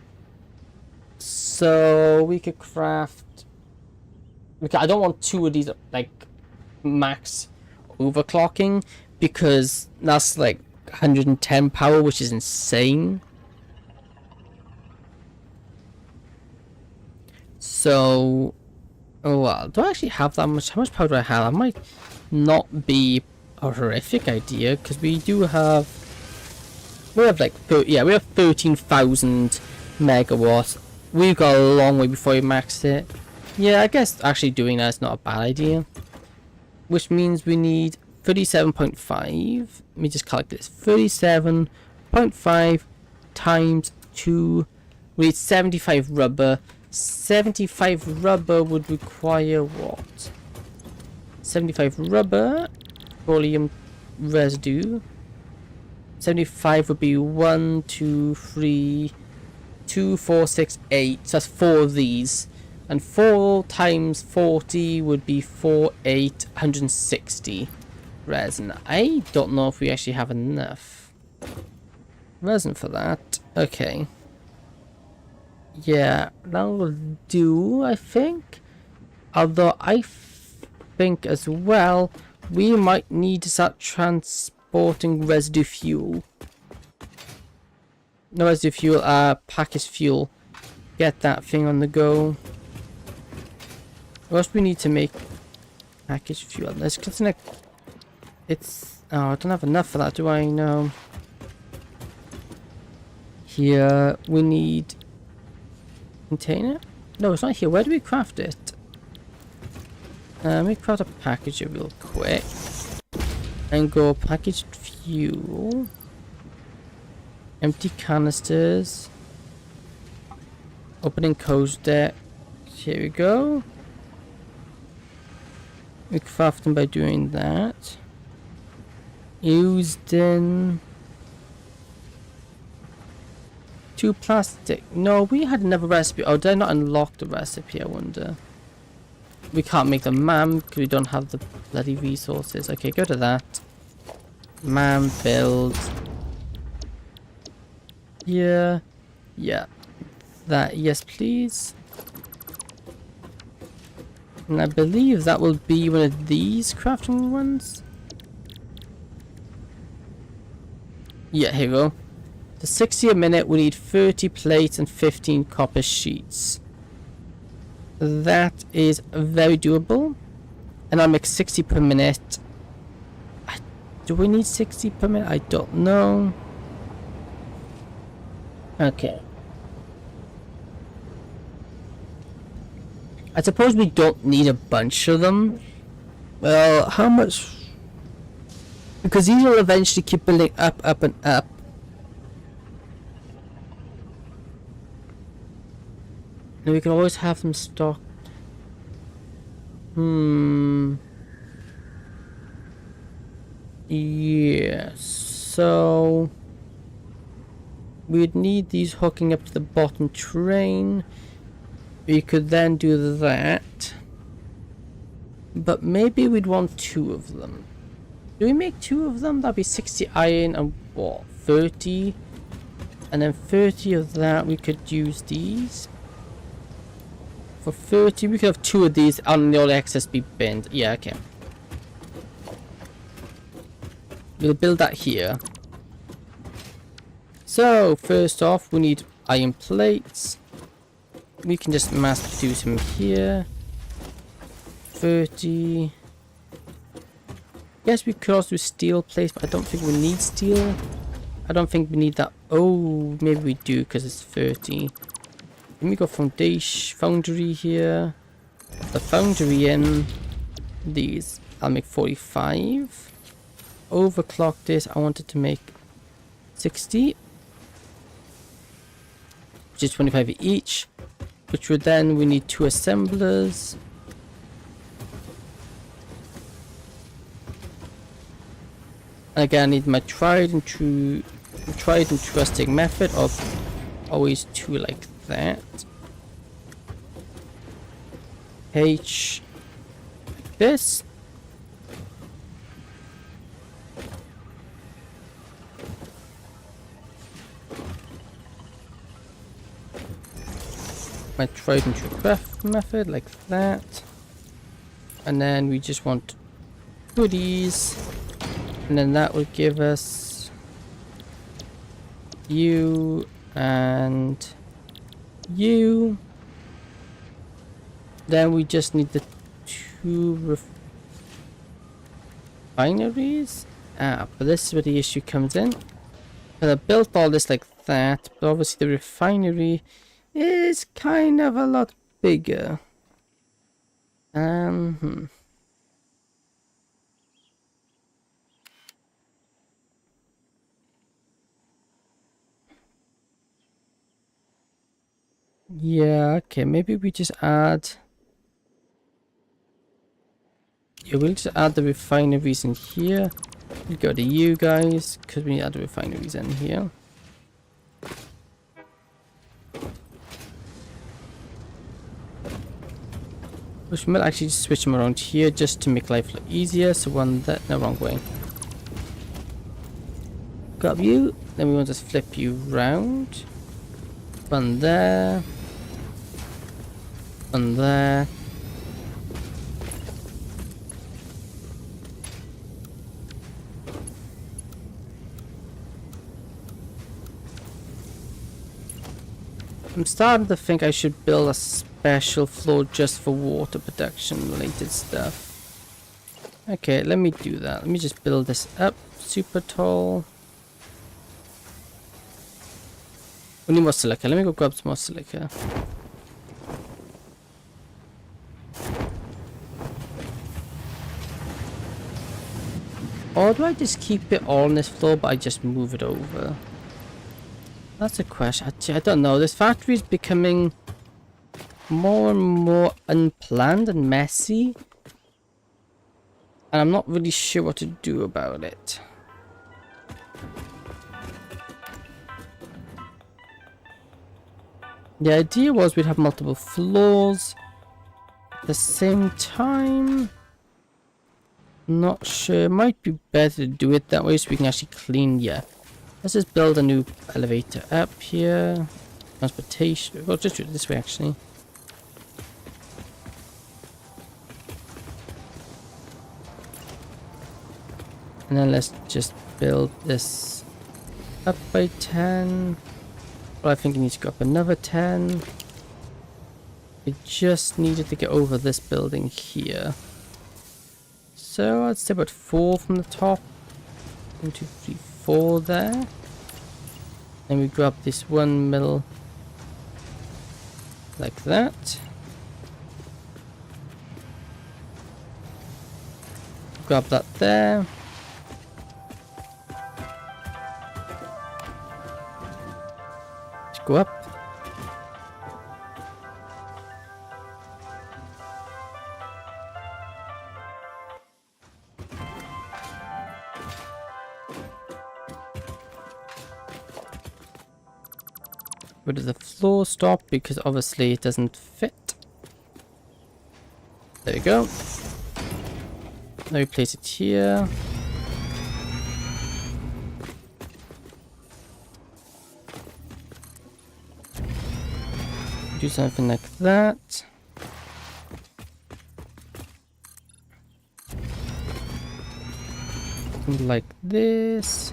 [SPEAKER 1] So we could craft... I don't want 2 of these, like, max overclocking. because that's like 110 power, which is insane. So, oh well, do I actually have that much? How much power do I have? That might not be a horrific idea, because we have like, we have 13,000 megawatts. We've got a long way before we max it. Yeah, I guess actually doing that is not a bad idea. Which means we need 37.5. Let me just calculate this. 37.5 times 2. We need 75 rubber. 75 rubber would require what? 75 rubber. Petroleum residue. 75 would be 1, 2, 3, 2, 4, 6, 8. So that's 4 of these. And 4 times 40 would be 160 resin. I don't know if we actually have enough resin for that. Okay. Yeah, that will do, I think. Although I think as well, we might need to start transporting residue fuel. No residue fuel, packaged fuel. Get that thing on the go. What else we need to make packaged fuel? Let's connect. It's, oh, I don't have enough for that, do I? No. Here we need container. No, it's not here. Where do we craft it? Let me craft a package real quick and go packaged fuel, empty canisters, opening closed deck. Here we go. We craft them by doing that. Used in 2 plastic. No, we had another recipe. Oh, did I not unlock the recipe? I wonder. We can't make the MAM because we don't have the bloody resources. Okay, go to that. MAM build. Yeah. Yeah. That, yes please. And I believe that will be one of these crafting ones. Yeah, here we go. For 60 a minute, we need 30 plates and 15 copper sheets. That is very doable. And I'll make 60 per minute. Do we need 60 per minute? I don't know. Okay. I suppose we don't need a bunch of them. Well, how much? Because these will eventually keep building up, up, and up. And we can always have them stocked. Yeah, so we'd need these hooking up to the bottom train. We could then do that. But maybe we'd want 2 of them. Do we make 2 of them? That'd be 60 iron and what? 30? And then 30 of that, we could use these. For 30, we could have 2 of these and all the excess be binned. Yeah, okay. We'll build that here. So, first off, we need iron plates. We can just mass produce them here. 30. Yes, we could also do steel plates, but I don't think we need steel. I don't think we need that. Oh, maybe we do because it's 30. Let me go foundry here. The foundry in these. I'll make 45. Overclock this. I wanted to make 60. Which is 25 each. Which would then, we need 2 assemblers. Again, I need my tried and trusted method of always 2 like that. H this. My tried and true craft method like that. And then we just want 2 of these. And then that would give us you and you. Then we just need the 2 refineries. But this is where the issue comes in. I built all this like that, but obviously the refinery is kind of a lot bigger. Yeah, okay, maybe we just add... Yeah, we'll just add the refineries in here. We'll go to you guys, because we need to add the refineries in here. Which might actually just switch them around here just to make life a lot easier. So one that... No, wrong way. Grab you, then we want to flip you round. One there. One there. I'm starting to think I should build a special floor just for water production related stuff. Okay, let me do that. Let me just build this up super tall. We need more silica. Let me go grab some more silica. Or do I just keep it all on this floor but I just move it over? That's a question. I don't know. This factory is becoming more and more unplanned and messy. And I'm not really sure what to do about it. The idea was we'd have multiple floors at the same time. Not sure. It might be better to do it that way so we can actually clean. Yeah. Let's just build a new elevator up here. Transportation. We'll just do it this way actually. And then let's just build this up by 10. Well, I think it needs to go up another 10. We just needed to get over this building here. So I'd say about 4 from the top. 1, 2, 3, 4 there. And we grab this one middle like that. Grab that there. Just go up. Where does the floor stop? Because obviously it doesn't fit. There we go. Now we place it here. Do something like that. Like this.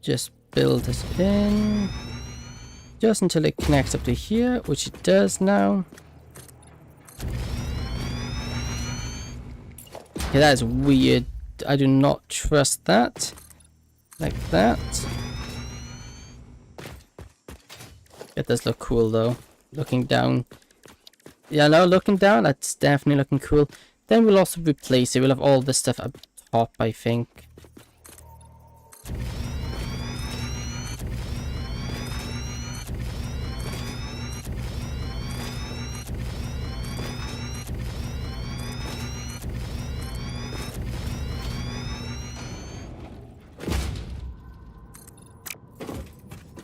[SPEAKER 1] Just build this in just until it connects up to here, which it does now. Okay, that is weird. I do not trust that. Like that. It does look cool though. Looking down. Yeah, no, looking down, that's definitely looking cool. Then we'll also replace it. We'll have all this stuff up top, I think.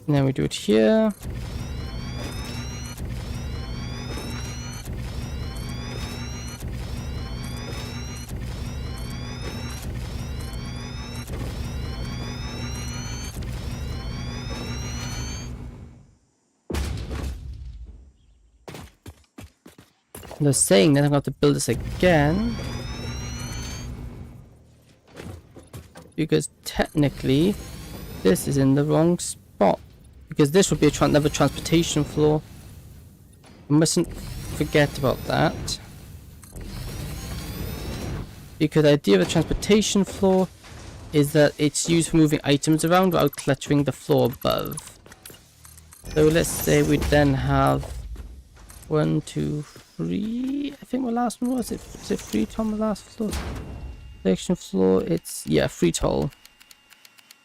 [SPEAKER 1] And then we do it here. They're saying that I'm going to have to build this again. because technically this is in the wrong spot. Because this would be another transportation floor. We mustn't forget about that. Because the idea of a transportation floor is that it's used for moving items around without cluttering the floor above. So let's say we then have 1, 2, 3. I think the last one was it. Is it 3 on the last floor? Section floor. It's, yeah, 3 tall.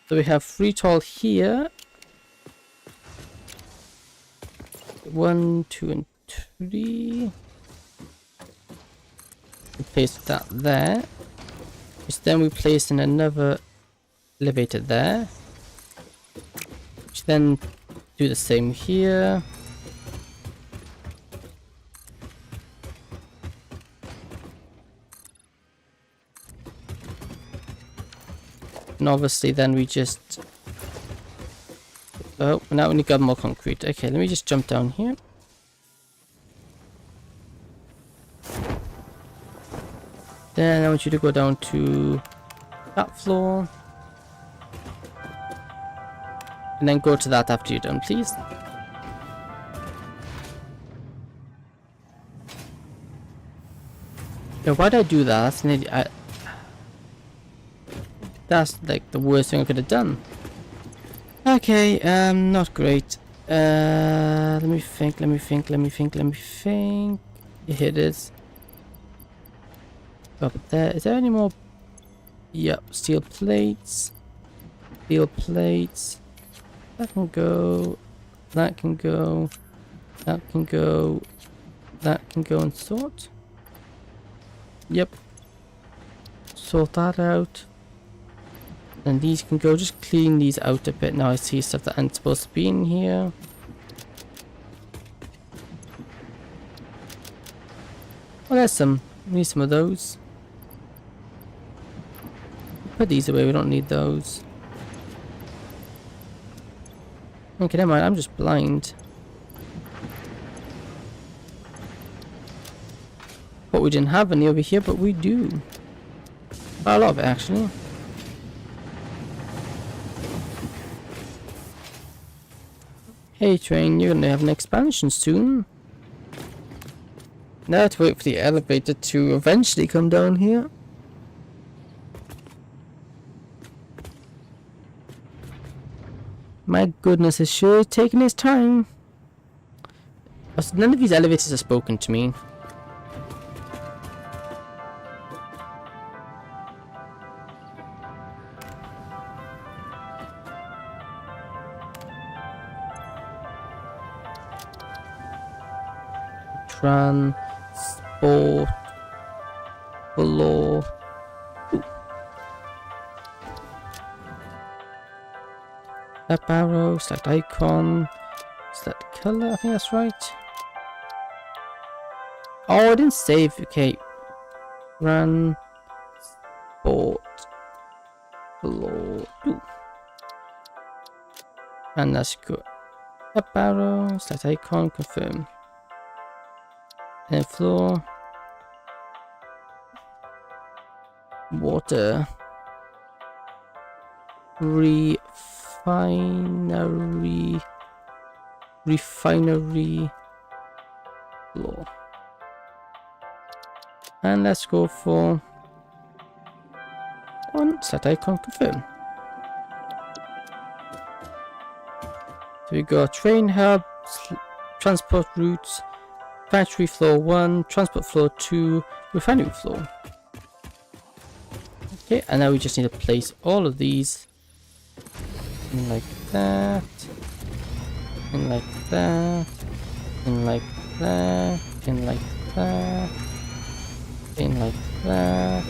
[SPEAKER 1] So we have 3 tall here. 1, 2, and 3. We place that there. Which then we place in another elevator there. Which then do the same here. And obviously then we just... Oh, now we need to got more concrete. Okay, let me just jump down here. Then I want you to go down to that floor. And then go to that after you're done, please. Now, why did I do that? That's like the worst thing I could have done. Okay, not great. Let me think. Here it is. Up there. Is there any more? Yep, steel plates. Steel plates. That can go. That can go. That can go. That can go and sort. Yep. Sort that out. And these can go. Just clean these out a bit. Now I see stuff that ain't supposed to be in here. Well, there's some. We need some of those. Put these away. We don't need those. Okay, never mind. I'm just blind. But we didn't have any over here, but we do. Quite a lot of it, actually. Hey train, you're gonna have an expansion soon. Now I have to wait for the elevator to eventually come down here. My goodness, it's sure taking its time. None of these elevators have spoken to me. Transport floor. That arrow, select icon, select color, I think that's right. Oh, I didn't save. Okay. Run sport floor 2. And that's good. Up arrow, select icon, confirm. And floor. Water. Refinery floor. And let's go for one. Set icon, confirm. So we got train hub, transport routes, factory floor 1, transport floor 2, refinery floor. Okay, and now we just need to place all of these in like that, and like that, and like that, and like that, and like that,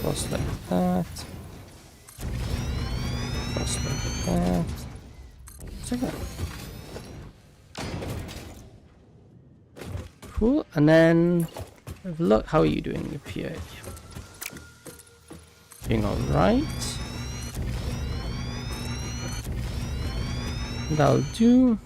[SPEAKER 1] cross like that, cross like that. Check that. Cool, and then look, how are you doing up here? Doing alright. That'll do.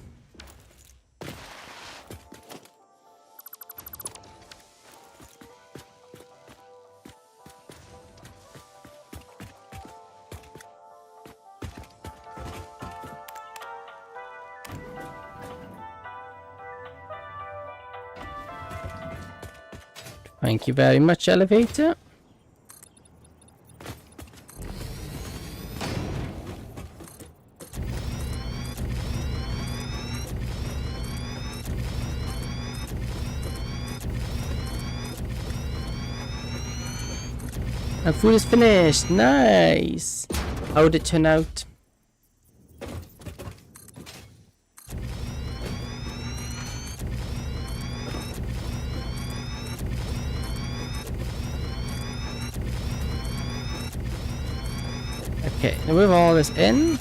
[SPEAKER 1] Thank you very much, elevator. And food is finished. Nice. How did it turn out? Okay, now with all this in,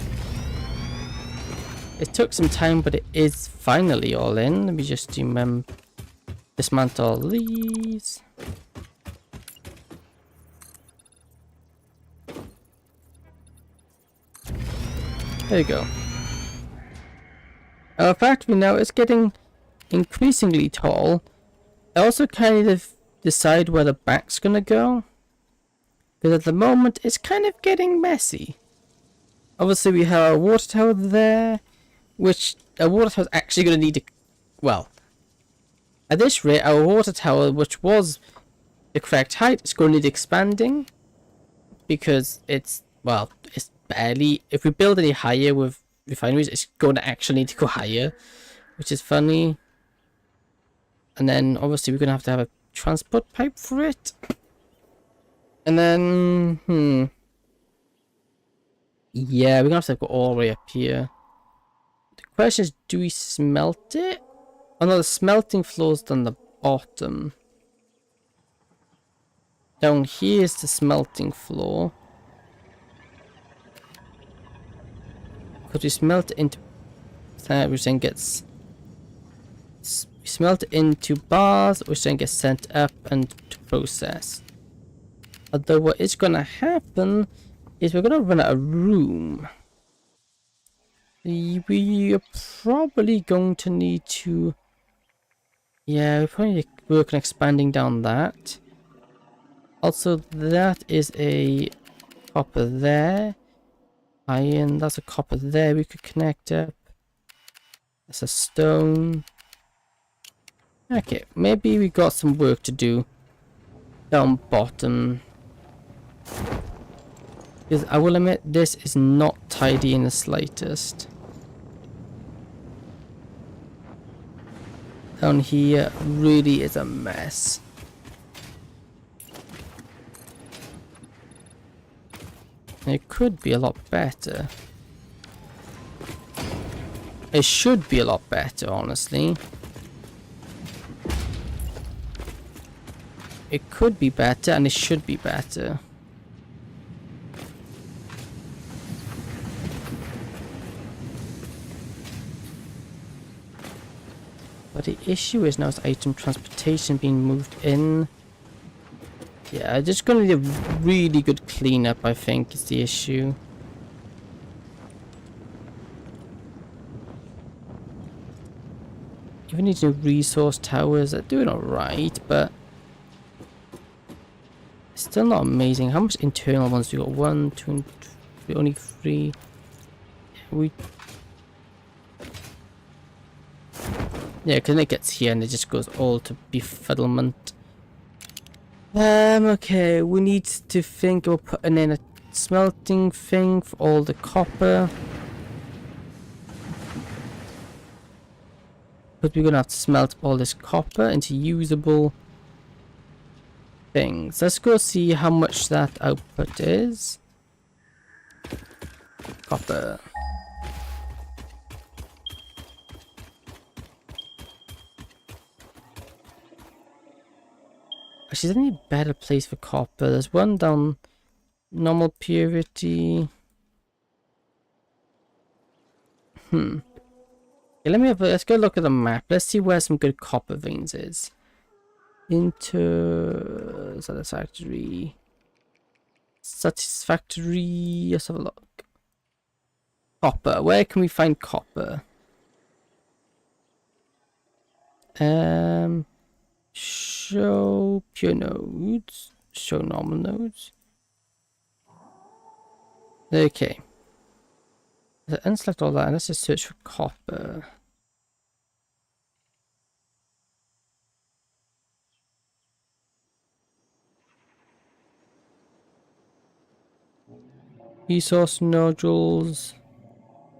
[SPEAKER 1] it took some time, but it is finally all in. Let me just dismantle these. There you go. Our factory now is getting increasingly tall. I also kind of decide where the back's gonna go, because at the moment it's kind of getting messy. Obviously we have our water tower there, which a water tower is actually gonna need to, well, at this rate our water tower, which was the correct height, is going to need expanding, because it's, well, it's barely, if we build any higher with refineries, it's going to actually need to go higher, which is funny. And then obviously we're going to have a transport pipe for it. And then, yeah, we're going to have to go all the way up here. The question is, do we smelt it? Oh no, the smelting floor's down the bottom. Down here is the smelting floor. Because we smelt it into which then gets, we smelt it into bars, which then gets sent up and to process. Although what is gonna happen is we're gonna run out of room. We are probably going to need to, yeah, we probably need to work on expanding down that. Also, that is a copper there. Iron, that's a copper there we could connect up. That's a stone. Okay, maybe we got some work to do down bottom. Because I will admit, this is not tidy in the slightest. Down here really is a mess. It could be a lot better. It should be a lot better, honestly. It could be better, and it should be better. But the issue is now is item transportation being moved in. Yeah, just gonna need a really good cleanup, I think, is the issue. Even need new resource towers, they're doing alright, but still not amazing. How much internal ones do we got? 1, 2, 3, only 3. Yeah, because it gets here and it just goes all to befuddlement. Okay, we need to think about putting in a smelting thing for all the copper. But we're gonna have to smelt all this copper into usable things. Let's go see how much that output is. Copper. Actually, is there any better place for copper? There's one down normal purity. Okay, let's go look at the map. Let's see where some good copper veins is. Into Satisfactory. Satisfactory. Let's have a look. Copper. Where can we find copper? Show pure nodes. Show normal nodes. Okay. Let's unselect all that and let's just search for copper. Resource nodules.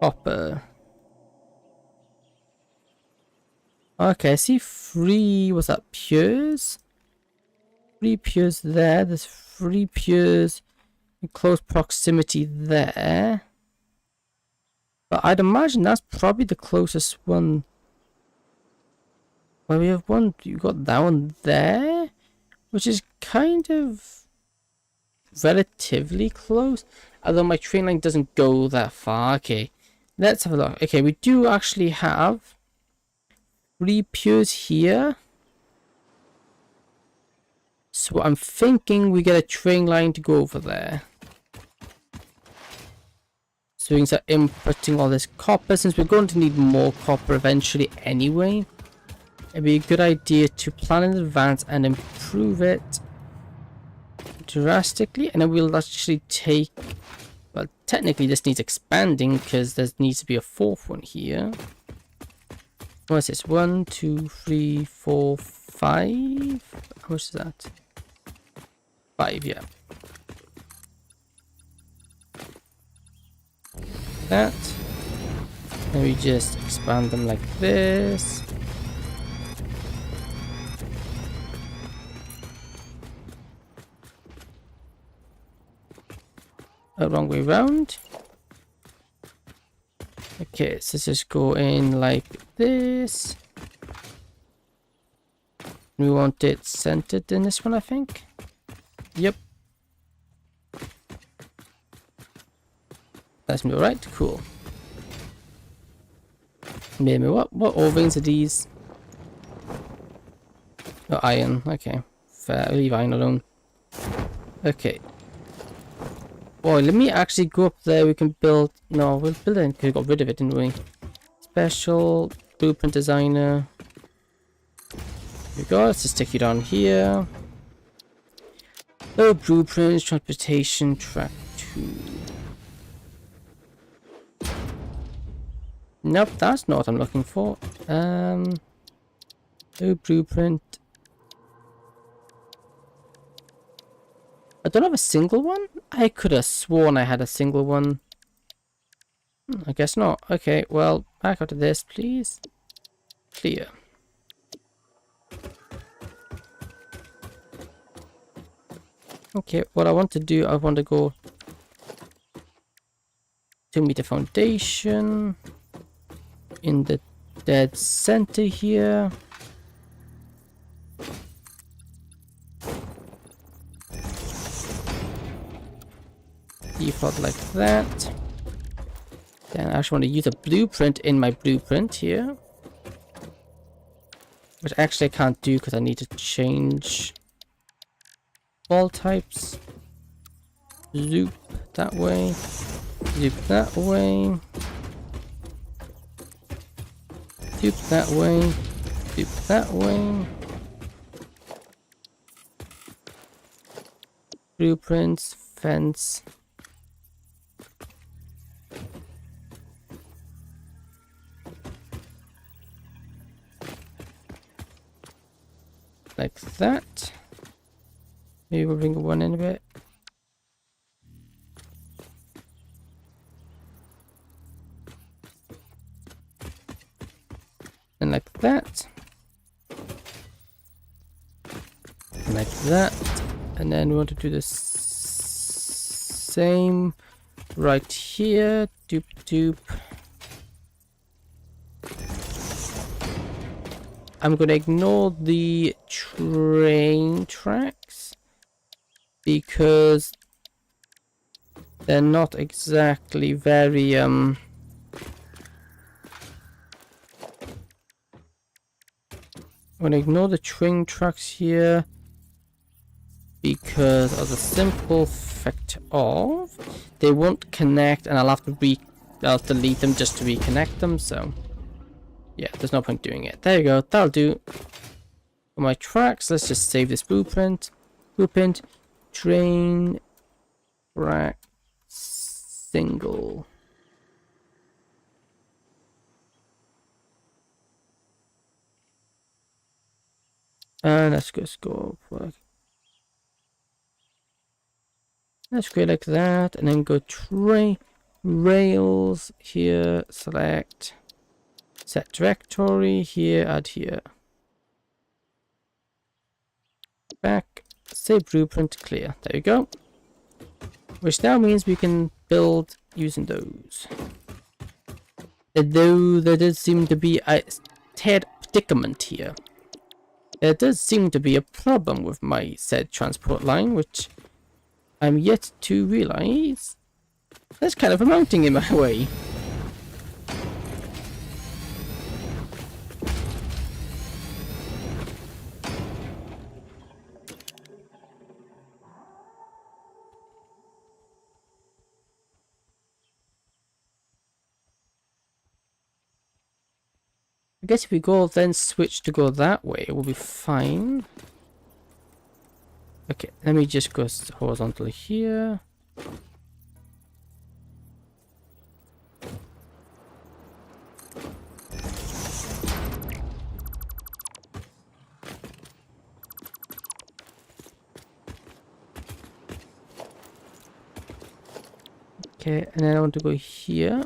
[SPEAKER 1] Copper. Okay, I see 3, what's that, pures? 3 pures there, there's 3 pures in close proximity there. But I'd imagine that's probably the closest one. Well, we have one, you got that one there, which is kind of relatively close. Although my train line doesn't go that far. Okay, let's have a look. Okay, we do actually have 3 pures here. So I'm thinking we get a train line to go over there. So we can start inputting all this copper, since we're going to need more copper eventually anyway. It'd be a good idea to plan in advance and improve it drastically, and then we'll actually take, well, technically this needs expanding because there needs to be a 4th one here. What's this? 1, 2, 3, 4, 5. How much is that? 5, yeah. That. And we just expand them like this. Wrong way round. Okay, so let's just go in like this. We want it centered in this one, I think. Yep. That's me right. Cool. Maybe what ore veins are these? Oh, iron. Okay. Fair. Leave iron alone. Okay. Boy, let me actually go up there. We can build. No, we'll build it. We got rid of it, didn't we? Special blueprint designer. Here we go. Let's just stick it on here. Oh, blueprints, transportation, track 2. Nope, that's not what I'm looking for. Oh, blueprint. I don't have a single one? I could have sworn I had a single one. I guess not. Okay, well, back out of this, please. Clear. Okay, what I want to do, I want to go 2-meter foundation in the dead center here. Default like that. Then I actually want to use a blueprint in my blueprint here, which actually I can't do because I need to change ball types. Zoop that way. Zoop that way. Zoop that way. Zoop that way. Blueprints, fence. Like that. Maybe we'll bring one in a bit. And like that. And like that. And then we want to do the same right here. Doop doop. I'm going to ignore the train tracks because they're not exactly very I'm going to ignore the train tracks here because of the simple fact of they won't connect, and I'll have to delete them just to reconnect them, so yeah, there's no point doing it. There you go, that'll do for my tracks. Let's just save this blueprint. Blueprint, train, track, single. And let's just go for Let's go like that, and then go tray rails here, select, set directory here, add here. Back, save blueprint, clear. There you go. Which now means we can build using those. Although there does seem to be a tad predicament here. There does seem to be a problem with my said transport line, which I'm yet to realize there's kind of a mountain in my way. I guess if we go then switch to go that way, it will be fine. Okay, let me just go horizontally here. Okay, and then I want to go here.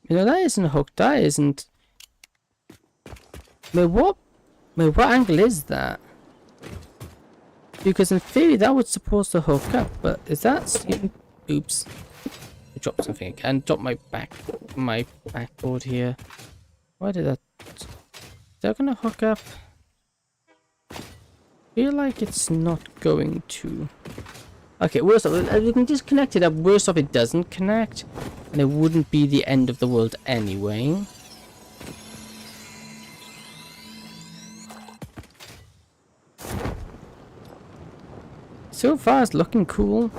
[SPEAKER 1] You know, that isn't hooked, that isn't... What angle is that? Because in theory that was supposed to hook up, but is that... Oops. I dropped something again. Dropped my backboard here. Why did that... Is that gonna hook up? Feel like it's not going to... Okay, worst off, we can just connect it up. Worst off, it doesn't connect. And it wouldn't be the end of the world anyway. So far, it's looking cool.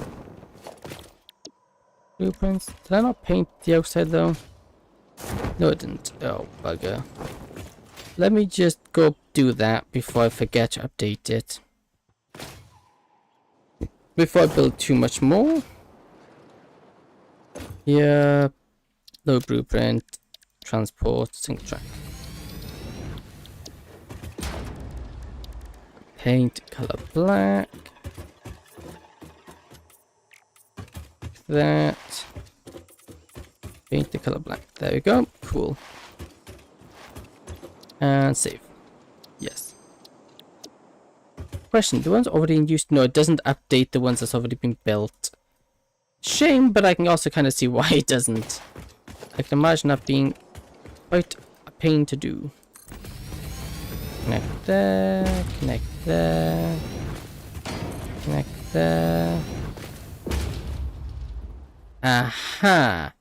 [SPEAKER 1] Blueprints. Did I not paint the outside though? No, it didn't. Oh, bugger. Let me just go do that before I forget to update it. Before I build too much more. Yeah. Low blueprint. Transport. Sync track. Paint color black. That. Paint the color black. There we go. Cool. And save. Yes. Question, the ones already in use? No, it doesn't update the ones that's already been built. Shame, but I can also kind of see why it doesn't. I can imagine that being quite a pain to do. Connect there, connect there, connect there. Aha!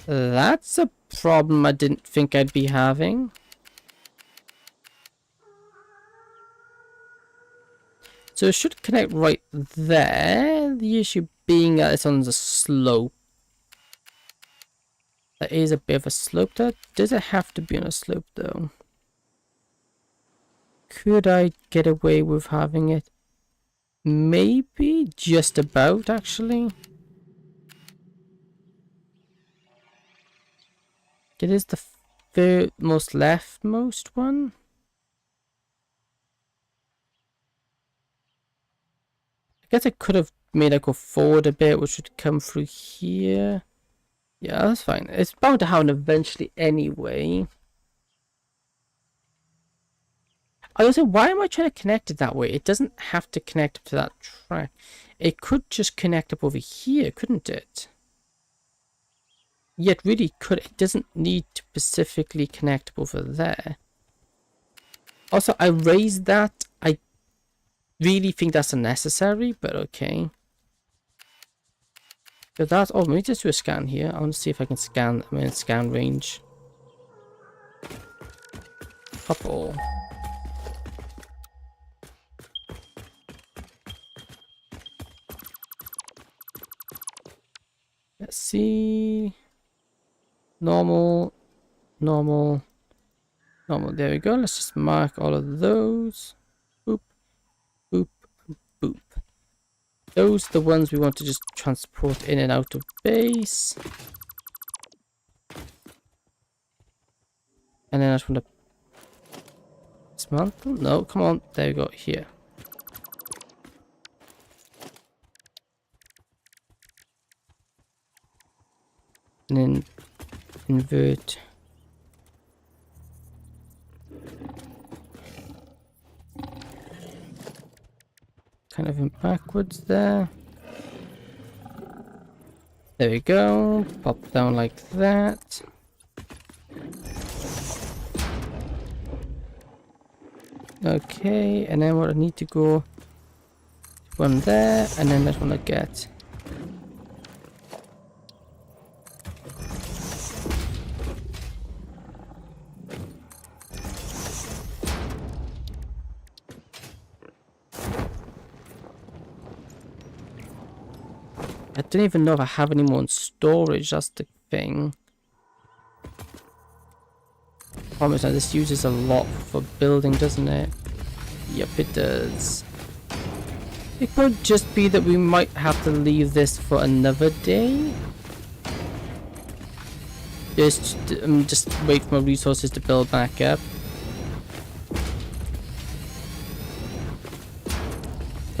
[SPEAKER 1] That's a problem I didn't think I'd be having. So it should connect right there. The issue being that it's on the slope. There is a bit of a slope there. Does it have to be on a slope though? Could I get away with having it? Maybe just about actually. It is the most leftmost one. I guess I could have made it go forward a bit, which would come through here. Yeah, that's fine. It's bound to happen eventually anyway. I was saying, why am I trying to connect it that way? It doesn't have to connect up to that track. It could just connect up over here, couldn't it? Yeah, it really could. It doesn't need to specifically connect up over there. Also, I raised that. I really think that's unnecessary, but okay. So that's... Oh, let me just do a scan here. I want to see if I can scan. I'm in scan range. Couple. Let's see. Normal. Normal. Normal. There we go. Let's just mark all of those. Boop. Boop. those are the ones we want to just transport in and out of base. And then I just want to dismantle. No, come on. There we go. Here. And then invert. Kind of in backwards there. There we go. Pop down like that. Okay, and then what I need to go one there, and then that's one I get. I don't even know if I have any more in storage, that's the thing. Promise now, this uses a lot for building, doesn't it? Yep, it does. It could just be that we might have to leave this for another day. Just wait for my resources to build back up.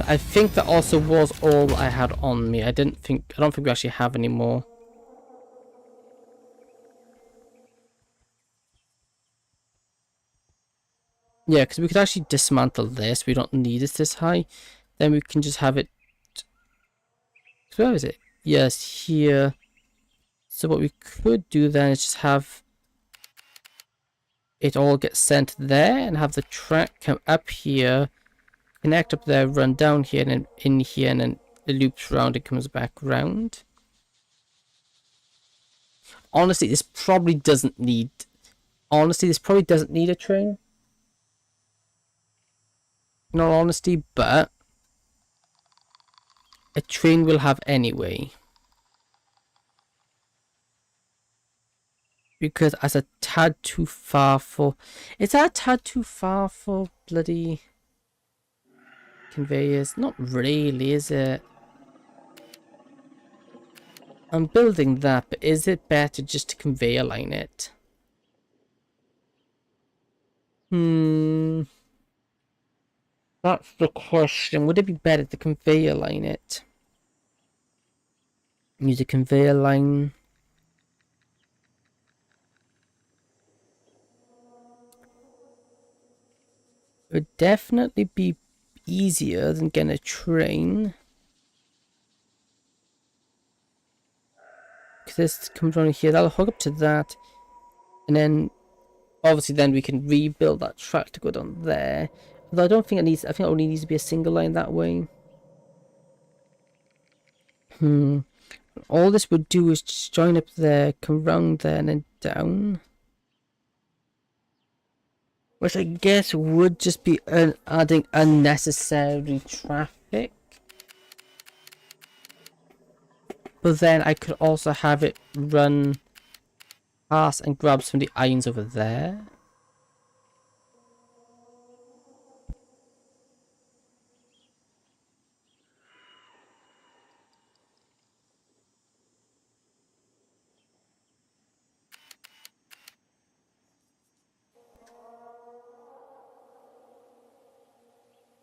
[SPEAKER 1] I think that also was all I had on me. I don't think we actually have any more. Yeah, because we could actually dismantle this. We don't need it this high. Then we can just have it. Where is it? Yes, here. So what we could do then is just have it all get sent there and have the track come up here, connect up there, run down here, and then in here, and then it loops around and comes back round. Honestly, this probably doesn't need a train. In all honesty, but a train will have anyway. Because it's a tad too far for bloody conveyors. Not really, is it? I'm building that, but is it better just to conveyor line it? That's the question. Would it be better to conveyor line it? Use a conveyor line. It would definitely be easier than getting a train. Because this comes around here, that'll hook up to that. And then, obviously then we can rebuild that track to go down there. Although I don't think it needs, I think it only needs to be a single line that way. All this would do is just join up there, come round there, and then down. Which I guess would just be adding unnecessary traffic. But then I could also have it run past and grab some of the irons over there.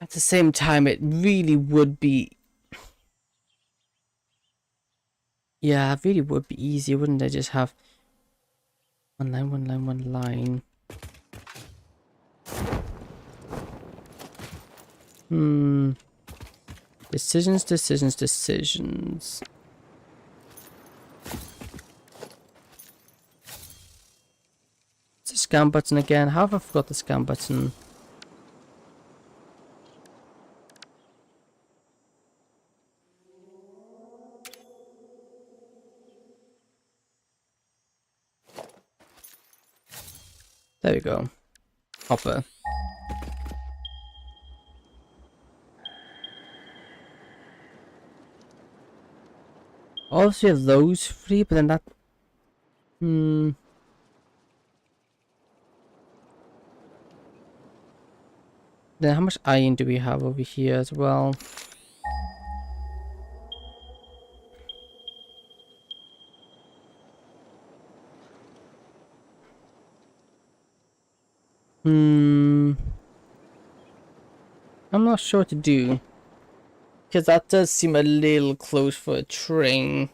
[SPEAKER 1] At the same time, it really would be... Yeah, it really would be easier, wouldn't it? Just have one line, one line, one line. Decisions, decisions, decisions. It's a scan button again. How have I forgot the scan button? There we go. Hopper. Obviously those three, but then that... Then how much iron do we have over here as well? I'm not sure what to do. Because that does seem a little close for a train.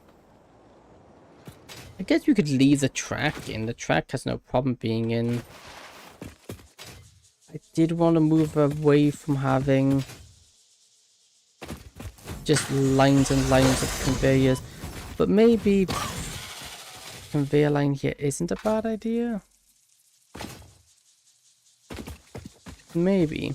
[SPEAKER 1] I guess we could leave the track in. The track has no problem being in. I did want to move away from having just lines and lines of conveyors. But maybe conveyor line here isn't a bad idea. Maybe.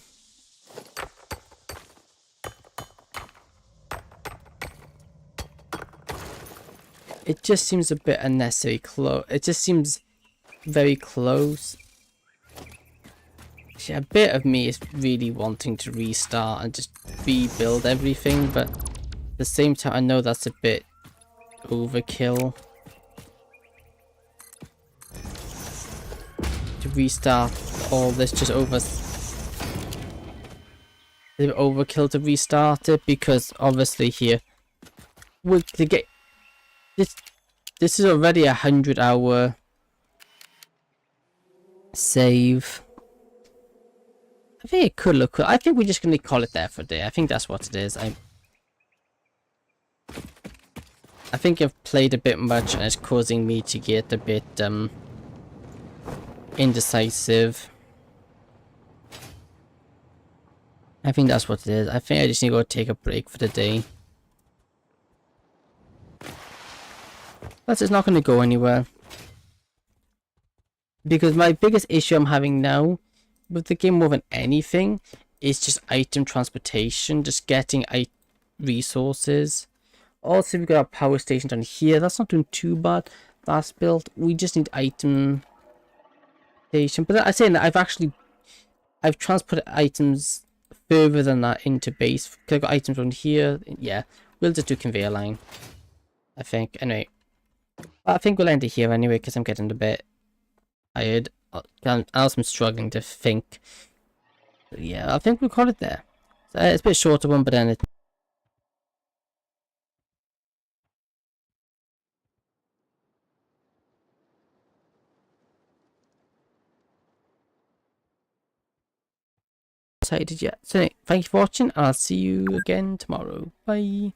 [SPEAKER 1] It just seems a bit unnecessary close. It just seems very close. Yeah, a bit of me is really wanting to restart and just rebuild everything, but at the same time I know that's a bit overkill. To restart all this just overkill to restart it, because obviously here we to get this is already 100-hour save. I think it could look cool. I think we're just gonna call it there for a day. I think that's what it is. I think I've played a bit much and it's causing me to get a bit indecisive. I think that's what it is. I think I just need to go take a break for the day. Plus it's not going to go anywhere. Because my biggest issue I'm having now with the game more than anything is just item transportation. Just getting resources. Also we've got our power station down here. That's not doing too bad. That's built. We just need item station. But I say that I've transported items further than that into base. I've got items on here. Yeah, we'll just do conveyor line, I think. Anyway, I think we'll end it here anyway, because I'm getting a bit tired. I'm struggling to think. But yeah, I think we'll call it there. So, it's a bit shorter one, but then it. Decided yet. So anyway, thank you for watching, and I'll see you again tomorrow. Bye.